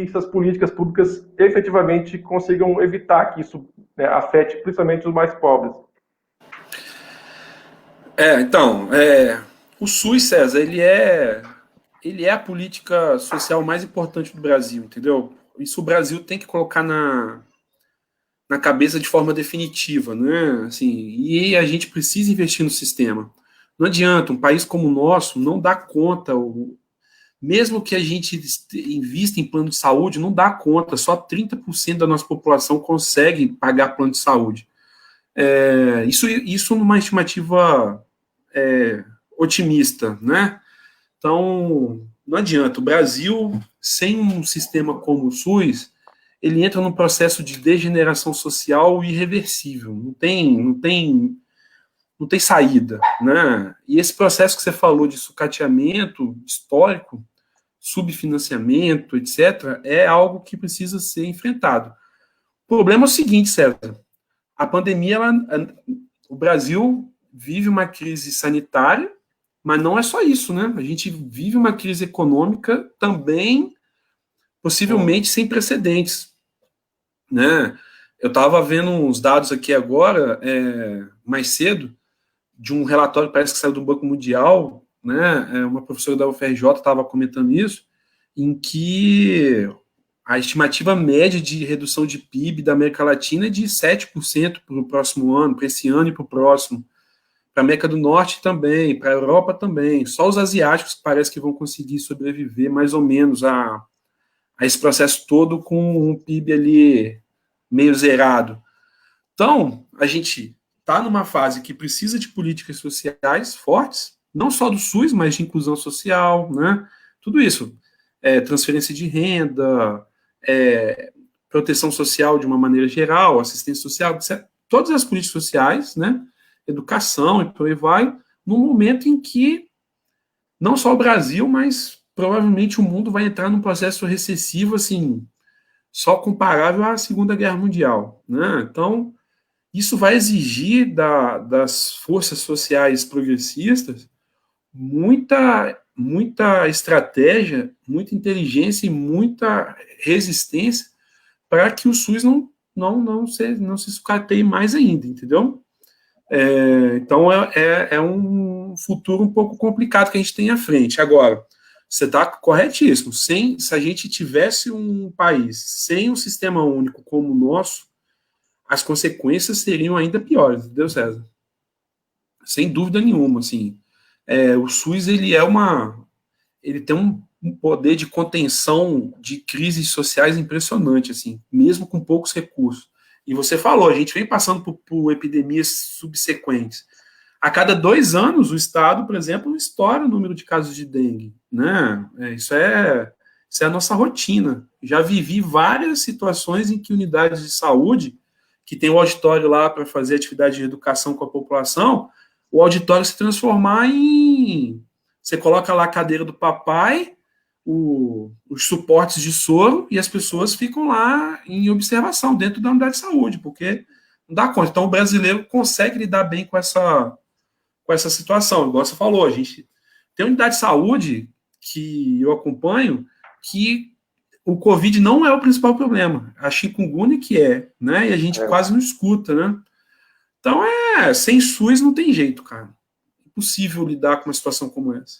essas políticas públicas efetivamente consigam evitar que isso, né, afete principalmente os mais pobres? Então, o SUS, César, ele é a política social mais importante do Brasil, entendeu? Isso o Brasil tem que colocar na cabeça de forma definitiva, né? Assim, e a gente precisa investir no sistema. Não adianta, um país como o nosso não dá conta, mesmo que a gente invista em plano de saúde, não dá conta, só 30% da nossa população consegue pagar plano de saúde. Isso numa estimativa otimista, né? Então, não adianta. O Brasil, sem um sistema como o SUS, ele entra num processo de degeneração social irreversível, não tem saída, né? E esse processo que você falou de sucateamento histórico, subfinanciamento, etc., é algo que precisa ser enfrentado. O problema é o seguinte, César, a pandemia, o Brasil vive uma crise sanitária, mas não é só isso, né? A gente vive uma crise econômica também, possivelmente sem precedentes, né? Eu estava vendo uns dados aqui agora, mais cedo, de um relatório, parece que saiu do Banco Mundial, né? Uma professora da UFRJ estava comentando isso, em que a estimativa média de redução de PIB da América Latina é de 7% para o próximo ano, para esse ano e para o próximo. Para a América do Norte também, para a Europa também. Só os asiáticos parece que vão conseguir sobreviver mais ou menos a esse processo todo com um PIB ali meio zerado. Então, a gente está numa fase que precisa de políticas sociais fortes, não só do SUS, mas de inclusão social, né? Tudo isso. Transferência de renda, proteção social de uma maneira geral, assistência social, etc. Todas as políticas sociais, né? Educação e por aí vai, num momento em que não só o Brasil, mas provavelmente o mundo vai entrar num processo recessivo, assim, só comparável à Segunda Guerra Mundial, né? Então, isso vai exigir das forças sociais progressistas muita estratégia, muita inteligência e muita resistência para que o SUS não se sucateie mais ainda, entendeu? Então, é um futuro um pouco complicado que a gente tem à frente. Agora, você está corretíssimo. Se a gente tivesse um país sem um sistema único como o nosso, as consequências seriam ainda piores, entendeu, César? Sem dúvida nenhuma, assim. O SUS, ele tem um poder de contenção de crises sociais impressionante, assim, mesmo com poucos recursos. E você falou, a gente vem passando por epidemias subsequentes. A cada 2 anos, o Estado, por exemplo, estoura o número de casos de dengue, né? Isso é a nossa rotina. Já vivi várias situações em que unidades de saúde, que tem o auditório lá para fazer atividade de educação com a população, o auditório se transformar em... Você coloca lá a cadeira do papai, os suportes de soro, e as pessoas ficam lá em observação dentro da unidade de saúde, porque não dá conta. Então, o brasileiro consegue lidar bem com essa situação. Igual você falou, a gente tem unidade de saúde que eu acompanho que o Covid não é o principal problema. A chikungunya que né? E a gente quase não escuta, né? Então, sem SUS não tem jeito, cara. Impossível lidar com uma situação como essa.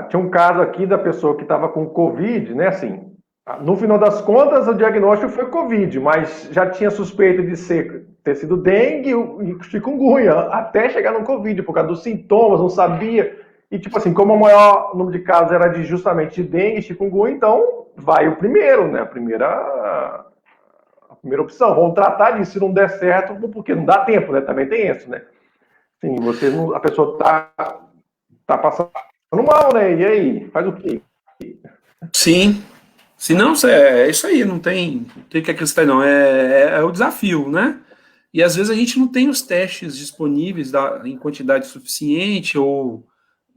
Tinha um caso aqui da pessoa que estava com Covid, né? Assim, no final das contas, o diagnóstico foi Covid, mas já tinha suspeita de ter sido dengue e chikungunya, até chegar no Covid, por causa dos sintomas, não sabia. E, tipo assim, como o maior número de casos era justamente de dengue e chikungunya, então vai o primeiro, né? A primeira opção. Vamos tratar disso, se não der certo, porque não dá tempo, né? Também tem isso, né? Sim, a pessoa tá passando mal, né? E aí? Faz o quê? Sim. Se não, é isso aí, não tem que acreditar, não. É o desafio, né? E às vezes a gente não tem os testes disponíveis em quantidade suficiente ou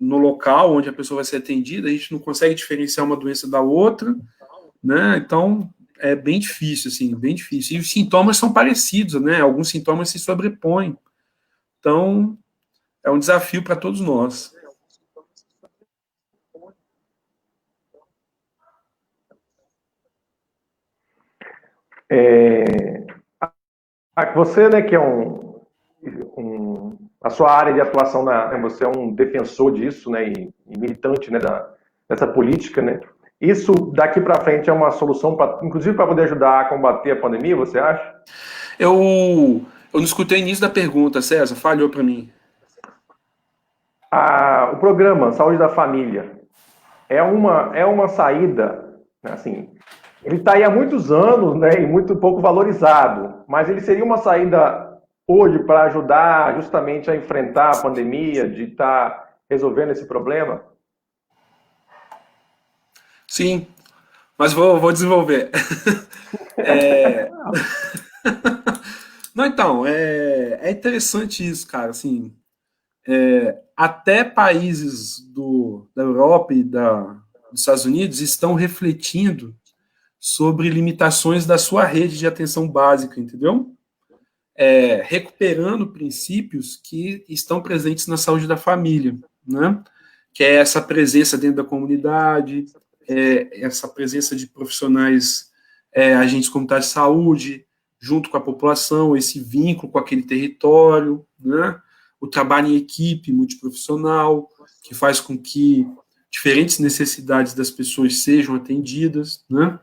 no local onde a pessoa vai ser atendida, a gente não consegue diferenciar uma doença da outra, né? Então, é bem difícil, assim, bem difícil. E os sintomas são parecidos, né? Alguns sintomas se sobrepõem. Então, é um desafio para todos nós. Você, né, que é a sua área de atuação, você é um defensor disso, né, e militante, né, dessa política, né? Isso daqui para frente é uma solução, inclusive para poder ajudar a combater a pandemia, você acha? Eu não escutei o início da pergunta, César, falhou para mim. O programa Saúde da Família é uma saída, assim, ele está aí há muitos anos, né, e muito pouco valorizado, mas ele seria uma saída hoje para ajudar justamente a enfrentar a pandemia, de estar resolvendo esse problema? Sim, Mas vou desenvolver. É... Não, então, é interessante isso, cara. Assim, até países da Europa e dos Estados Unidos estão refletindo sobre limitações da sua rede de atenção básica, entendeu? Recuperando princípios que estão presentes na saúde da família, né? Que é essa presença dentro da comunidade, essa presença de profissionais, agentes comunitários de saúde, junto com a população, esse vínculo com aquele território, né? O trabalho em equipe multiprofissional, que faz com que diferentes necessidades das pessoas sejam atendidas, né?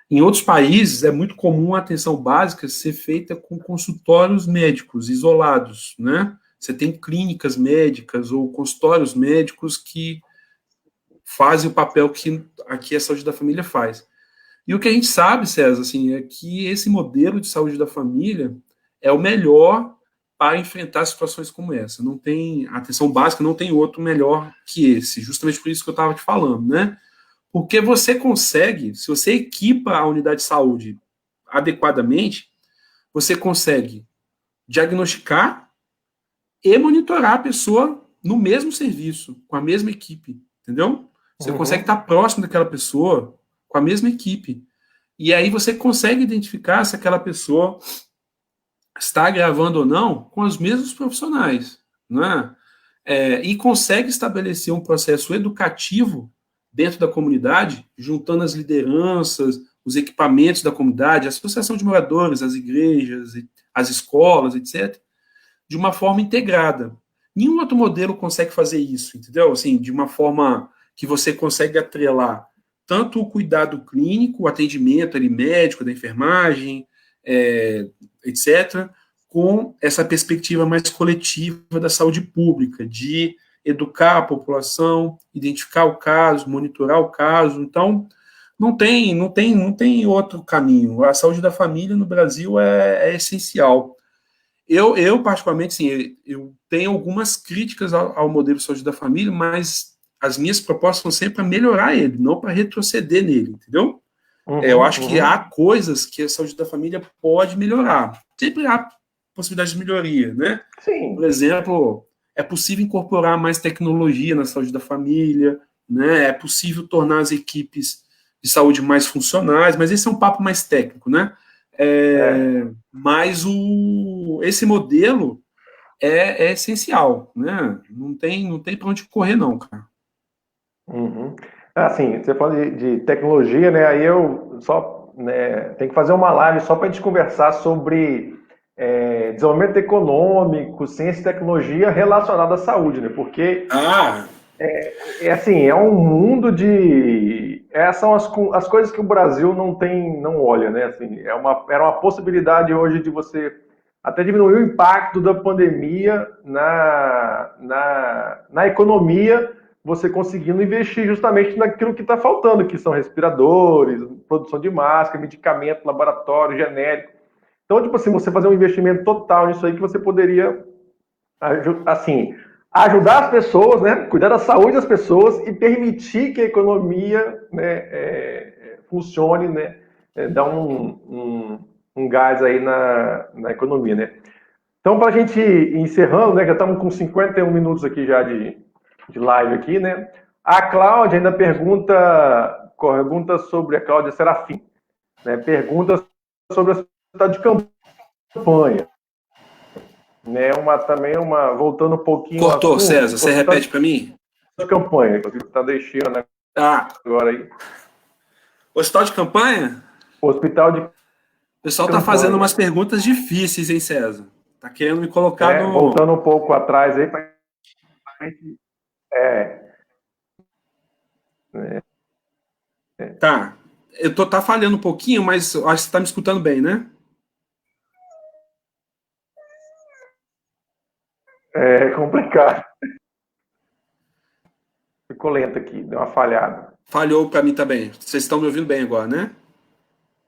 Em outros países, é muito comum a atenção básica ser feita com consultórios médicos isolados, né? Você tem clínicas médicas ou consultórios médicos que fazem o papel que aqui a saúde da família faz. E o que a gente sabe, César, assim, é que esse modelo de saúde da família é o melhor para enfrentar situações como essa. Não tem, a atenção básica não tem outro melhor que esse, justamente por isso que eu estava te falando, né? Porque você consegue, se você equipa a unidade de saúde adequadamente, você consegue diagnosticar e monitorar a pessoa no mesmo serviço, com a mesma equipe, entendeu? Você consegue estar próximo daquela pessoa com a mesma equipe. E aí você consegue identificar se aquela pessoa está gravando ou não com os mesmos profissionais, né? E consegue estabelecer um processo educativo dentro da comunidade, juntando as lideranças, os equipamentos da comunidade, a associação de moradores, as igrejas, as escolas, etc., de uma forma integrada. Nenhum outro modelo consegue fazer isso, entendeu? Assim, de uma forma que você consegue atrelar tanto o cuidado clínico, o atendimento ali, médico, da enfermagem, etc., com essa perspectiva mais coletiva da saúde pública, de educar a população, identificar o caso, monitorar o caso. Então, não tem outro caminho. A saúde da família no Brasil é essencial. Eu, particularmente, sim, eu tenho algumas críticas ao modelo de saúde da família, mas as minhas propostas são sempre para melhorar ele, não para retroceder nele, entendeu? Eu acho que há coisas que a saúde da família pode melhorar. Sempre há possibilidade de melhoria, né? Sim. Por exemplo, é possível incorporar mais tecnologia na saúde da família, né? É possível tornar as equipes de saúde mais funcionais, mas esse é um papo mais técnico, né? Mas esse modelo é essencial, né? Não tem para onde correr, não, cara. Assim, você fala de tecnologia, né? Aí eu só tenho que fazer uma live só para a gente conversar sobre desenvolvimento econômico, ciência e tecnologia relacionada à saúde, né? Porque assim, é um mundo de são as coisas que o Brasil não olha, né? Assim, era uma possibilidade hoje de você até diminuir o impacto da pandemia na economia, você conseguindo investir justamente naquilo que está faltando, que são respiradores, produção de máscara, medicamento, laboratório, genérico. Então, tipo assim, você fazer um investimento total nisso aí que você poderia, assim, ajudar as pessoas, né, cuidar da saúde das pessoas e permitir que a economia, né, funcione, né, dar um gás aí na economia, né. Então, para a gente ir encerrando, né, já estamos com 51 minutos aqui já de live aqui, né, a Cláudia ainda pergunta sobre a Cláudia Serafim, né, pergunta sobre a cidade de campanha. Né, voltando um pouquinho. Cortou, César, você repete para mim? De campanha, que você está deixando agora aí. Hospital de campanha? Hospital de. O pessoal está fazendo umas perguntas difíceis, hein, César? Está querendo me colocar no. Voltando um pouco atrás aí. Tá. Tá falhando um pouquinho, mas acho que você está me escutando bem, né? É complicado. Ficou lento aqui, deu uma falhada. Falhou para mim também. Vocês estão me ouvindo bem agora, né?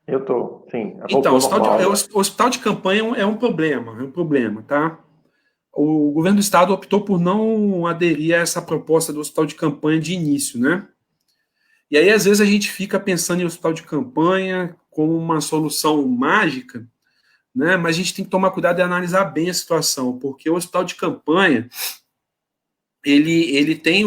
Eu tô, sim. Então, o hospital de campanha é um problema, tá? O governo do estado optou por não aderir a essa proposta do hospital de campanha de início, né? E aí, às vezes, a gente fica pensando em hospital de campanha como uma solução mágica, né? Mas a gente tem que tomar cuidado e analisar bem a situação, porque o hospital de campanha, ele tem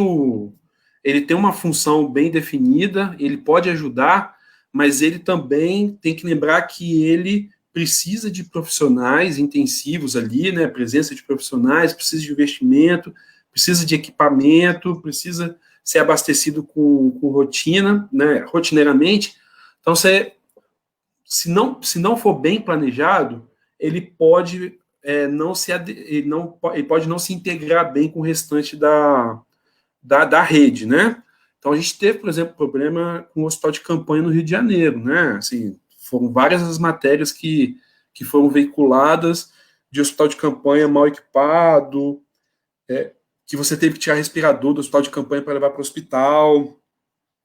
ele tem uma função bem definida, ele pode ajudar, mas ele também tem que lembrar que ele precisa de profissionais intensivos ali, né? Presença de profissionais, precisa de investimento, precisa de equipamento, precisa ser abastecido com rotina, né? Rotineiramente. Então, se não for bem planejado, ele pode ele pode não se integrar bem com o restante da rede, né? Então a gente teve, por exemplo, problema com o hospital de campanha no Rio de Janeiro, né? Assim, foram várias as matérias que foram veiculadas de hospital de campanha mal equipado, que você teve que tirar respirador do hospital de campanha para levar para o hospital,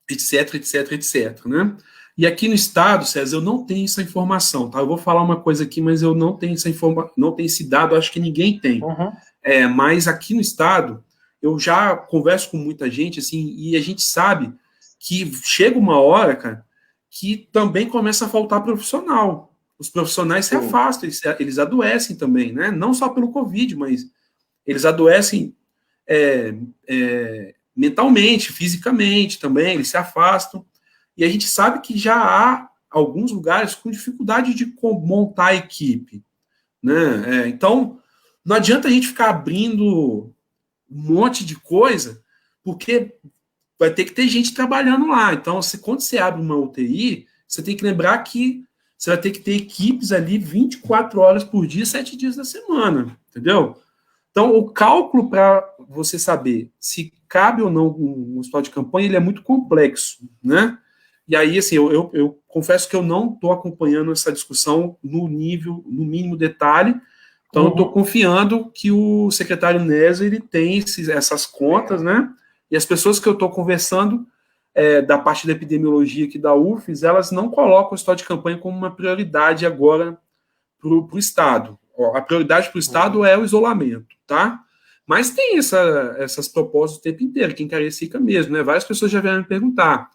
etc, etc, etc, né? E aqui no estado, César, eu não tenho essa informação, tá? Eu vou falar uma coisa aqui, mas eu não tenho essa informação, não tenho esse dado, acho que ninguém tem. Uhum. Mas aqui no estado, eu já converso com muita gente, assim, e a gente sabe que chega uma hora, cara, que também começa a faltar profissional. Os profissionais se afastam, eles adoecem também, né? Não só pelo Covid, mas eles adoecem mentalmente, fisicamente também, eles se afastam. E a gente sabe que já há alguns lugares com dificuldade de montar a equipe, né? Então, não adianta a gente ficar abrindo um monte de coisa, porque vai ter que ter gente trabalhando lá. Então, quando você abre uma UTI, você tem que lembrar que você vai ter que ter equipes ali 24 horas por dia, 7 dias da semana, entendeu? Então, o cálculo para você saber se cabe ou não um hospital de campanha, ele é muito complexo, né? E aí, assim, eu confesso que eu não estou acompanhando essa discussão no mínimo detalhe. Então, eu estou confiando que o secretário Nesa, ele tem essas contas, né? E as pessoas que eu estou conversando da parte da epidemiologia aqui da UFES, elas não colocam o hospital de campanha como uma prioridade agora para o Estado. A prioridade para o Estado é o isolamento, tá? Mas tem essas propostas o tempo inteiro, que encarecica mesmo, né? Várias pessoas já vieram me perguntar,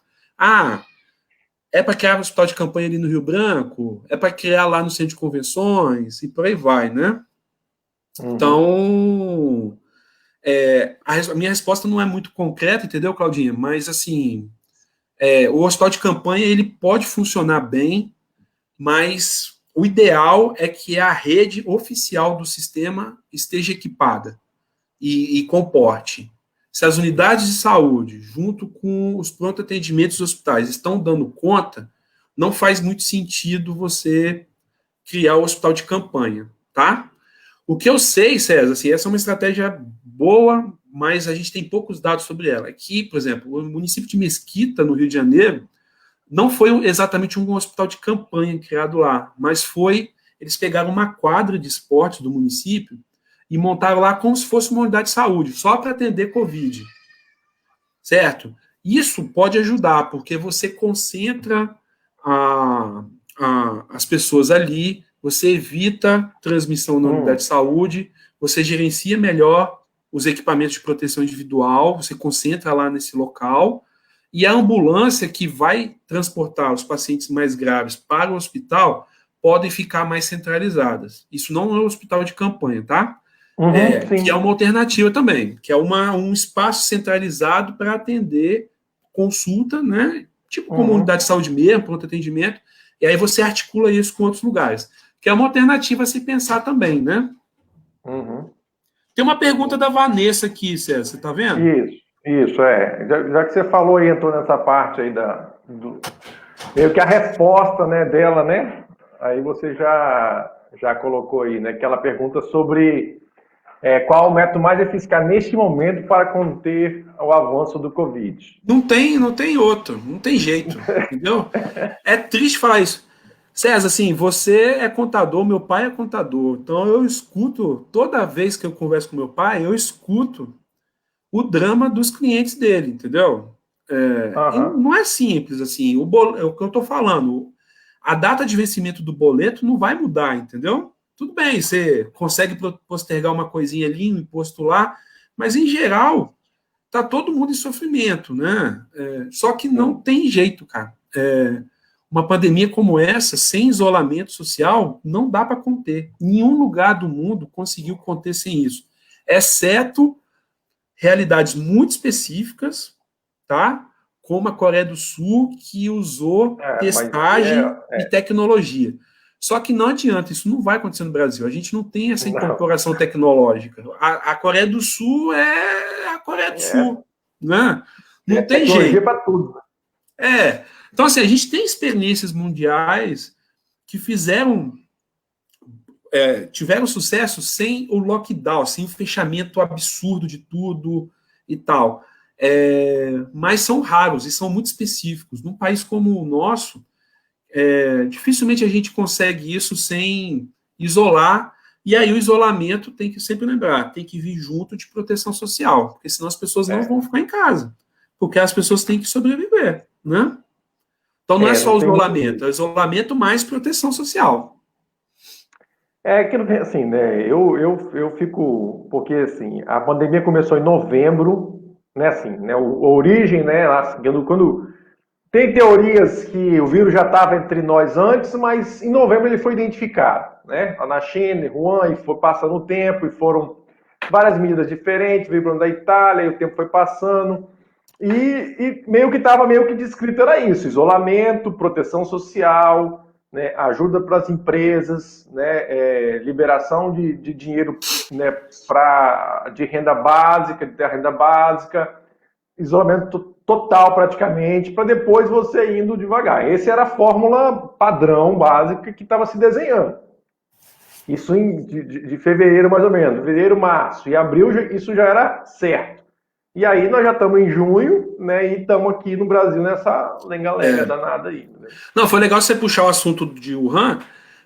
é para criar um hospital de campanha ali no Rio Branco? É para criar lá no centro de convenções? E por aí vai, né? Então, a minha resposta não é muito concreta, entendeu, Claudinha? Mas, assim, o hospital de campanha, ele pode funcionar bem, mas o ideal é que a rede oficial do sistema esteja equipada e comporte. Se as unidades de saúde, junto com os pronto atendimentos dos hospitais, estão dando conta, não faz muito sentido você criar o hospital de campanha, tá? O que eu sei, César, assim, essa é uma estratégia boa, mas a gente tem poucos dados sobre ela. Aqui, por exemplo, o município de Mesquita, no Rio de Janeiro, não foi exatamente um hospital de campanha criado lá, mas eles pegaram uma quadra de esportes do município e montaram lá como se fosse uma unidade de saúde, só para atender Covid. Certo? Isso pode ajudar, porque você concentra as pessoas ali, você evita transmissão na unidade de saúde, você gerencia melhor os equipamentos de proteção individual, você concentra lá nesse local, e a ambulância que vai transportar os pacientes mais graves para o hospital podem ficar mais centralizadas. Isso não é um hospital de campanha, tá? Que é uma alternativa também, que é um espaço centralizado para atender consulta, né? Tipo como unidade de saúde mesmo, pronto atendimento, e aí você articula isso com outros lugares, que é uma alternativa a se pensar também, né? Tem uma pergunta da Vanessa aqui, César, você está vendo? Isso, já que você falou e entrou nessa parte aí meio que a resposta, né, dela, né? Aí você já colocou aí, né? Que ela pergunta sobre qual o método mais eficaz neste momento para conter o avanço do Covid. Não tem outro, não tem jeito, entendeu? É triste falar isso. César, assim, você é contador, meu pai é contador, então eu escuto, toda vez que eu converso com meu pai, eu escuto o drama dos clientes dele, entendeu? Não é simples, assim, é o que eu estou falando, a data de vencimento do boleto não vai mudar, entendeu? Tudo bem, você consegue postergar uma coisinha ali, um imposto lá, mas em geral tá todo mundo em sofrimento, né? Só que não tem jeito, cara. Uma pandemia como essa, sem isolamento social, não dá para conter. Nenhum lugar do mundo conseguiu conter sem isso, exceto realidades muito específicas, tá? Como a Coreia do Sul, que usou testagem e tecnologia. Só que não adianta, isso não vai acontecer no Brasil. A gente não tem essa incorporação tecnológica. A Coreia do Sul é a Coreia do Sul, né? Não tem jeito. Para tudo. Então, assim, a gente tem experiências mundiais que tiveram sucesso sem o lockdown, sem o fechamento absurdo de tudo e tal. Mas são raros e são muito específicos. Num país como o nosso, dificilmente a gente consegue isso sem isolar, e aí o isolamento tem que sempre lembrar, tem que vir junto de proteção social, porque senão as pessoas não vão ficar em casa, porque as pessoas têm que sobreviver, né? Então não é só o isolamento, é o isolamento mais proteção social. Aquilo que, assim, né, eu fico, porque, assim, a pandemia começou em novembro, né, assim, né, a origem, né, assim, quando tem teorias que o vírus já estava entre nós antes, mas em novembro ele foi identificado, né? Na China, em Wuhan, e foi passando o tempo, e foram várias medidas diferentes, veio da Itália, e o tempo foi passando, e meio que estava meio que descrito era isso: isolamento, proteção social, né? Ajuda para as empresas, né? Liberação de dinheiro, né? De renda básica, de ter a renda básica, isolamento total praticamente, para depois você indo devagar. Essa era a fórmula padrão básica que estava se desenhando. Isso de fevereiro, mais ou menos. Fevereiro, março e abril, isso já era certo. E aí nós já estamos em junho, né? E estamos aqui no Brasil nessa lenga-lenga danada aí. Né? Não, foi legal você puxar o assunto de Wuhan,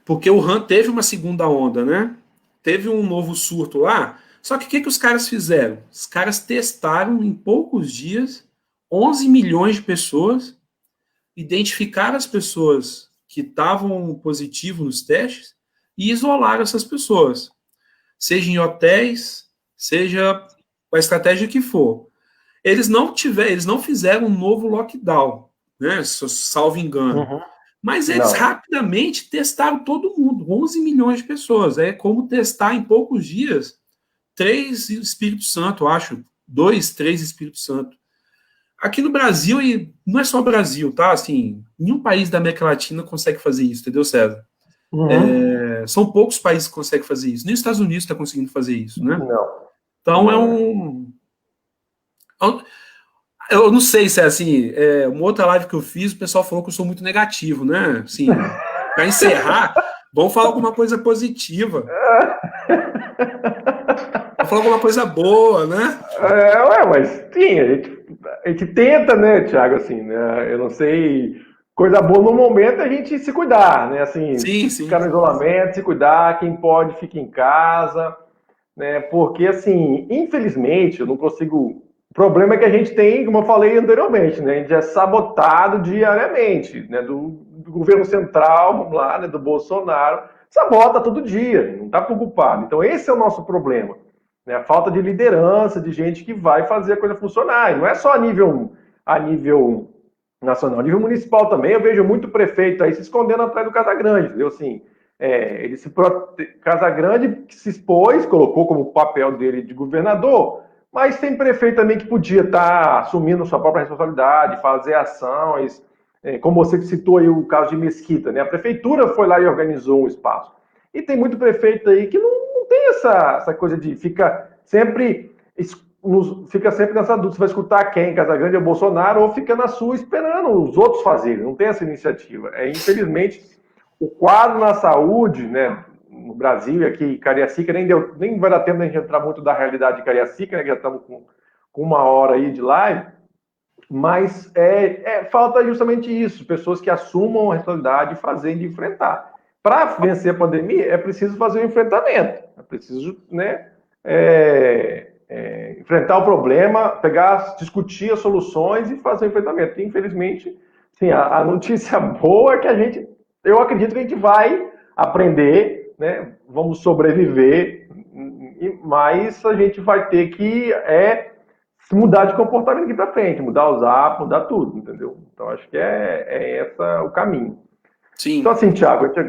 porque Wuhan teve uma segunda onda, né? Teve um novo surto lá. Só que o que os caras fizeram? Os caras testaram em poucos dias 11 milhões de pessoas, identificaram as pessoas que estavam positivos nos testes e isolaram essas pessoas. Seja em hotéis, seja a estratégia que for. Eles não fizeram um novo lockdown, né? Salvo engano. Uhum. Mas eles rapidamente testaram todo mundo, 11 milhões de pessoas. É como testar em poucos dias 3 Espírito Santo, acho. 2, 3 Espírito Santo. Aqui no Brasil, e não é só o Brasil, tá? Assim, nenhum país da América Latina consegue fazer isso, entendeu, César? Uhum. São poucos países que conseguem fazer isso. Nem os Estados Unidos está conseguindo fazer isso, né? Não. Então eu não sei se é assim. Uma outra live que eu fiz, o pessoal falou que eu sou muito negativo, né? Assim, para encerrar, vamos falar alguma coisa positiva. Vamos falar alguma coisa boa, né? Mas sim, a gente tenta, né, Thiago, assim, né? Eu não sei. Coisa boa no momento é a gente se cuidar, né? Assim, sim. Ficar no isolamento, se cuidar, quem pode fica em casa, né? Porque, assim, infelizmente, eu não consigo. O problema é que a gente tem, como eu falei anteriormente, né? A gente é sabotado diariamente, né? Do governo central, vamos lá, né? Do Bolsonaro, sabota todo dia, não está preocupado. Então, esse é o nosso problema, né? A falta de liderança, de gente que vai fazer a coisa funcionar. E não é só a nível nacional, a nível municipal também. Eu vejo muito prefeito aí se escondendo atrás do Casagrande, entendeu? Assim, Casagrande se expôs, colocou como papel dele de governador, mas tem prefeito também que podia estar assumindo sua própria responsabilidade, fazer ações, como você citou aí o caso de Mesquita, né? A prefeitura foi lá e organizou um espaço. E tem muito prefeito aí que não tem essa coisa de fica sempre nessa dúvida, você vai escutar quem, Casagrande ou Bolsonaro, ou fica na sua esperando os outros fazerem, não tem essa iniciativa. Infelizmente, o quadro na saúde, né, no Brasil e aqui em Cariacica, nem vai dar tempo de a gente entrar muito da realidade de Cariacica, né, que já estamos com 1 hora aí de live, mas falta justamente isso, pessoas que assumam a responsabilidade de fazer e de enfrentar. Para vencer a pandemia, é preciso fazer o enfrentamento, é preciso, né, enfrentar o problema, discutir as soluções e fazer o enfrentamento. E, infelizmente, sim, a notícia boa é que eu acredito que a gente vai aprender, né? Vamos sobreviver, mas a gente vai ter que mudar de comportamento aqui para frente, mudar os hábitos, mudar tudo, entendeu? Então acho que é esse o caminho. Sim. Então assim, Thiago,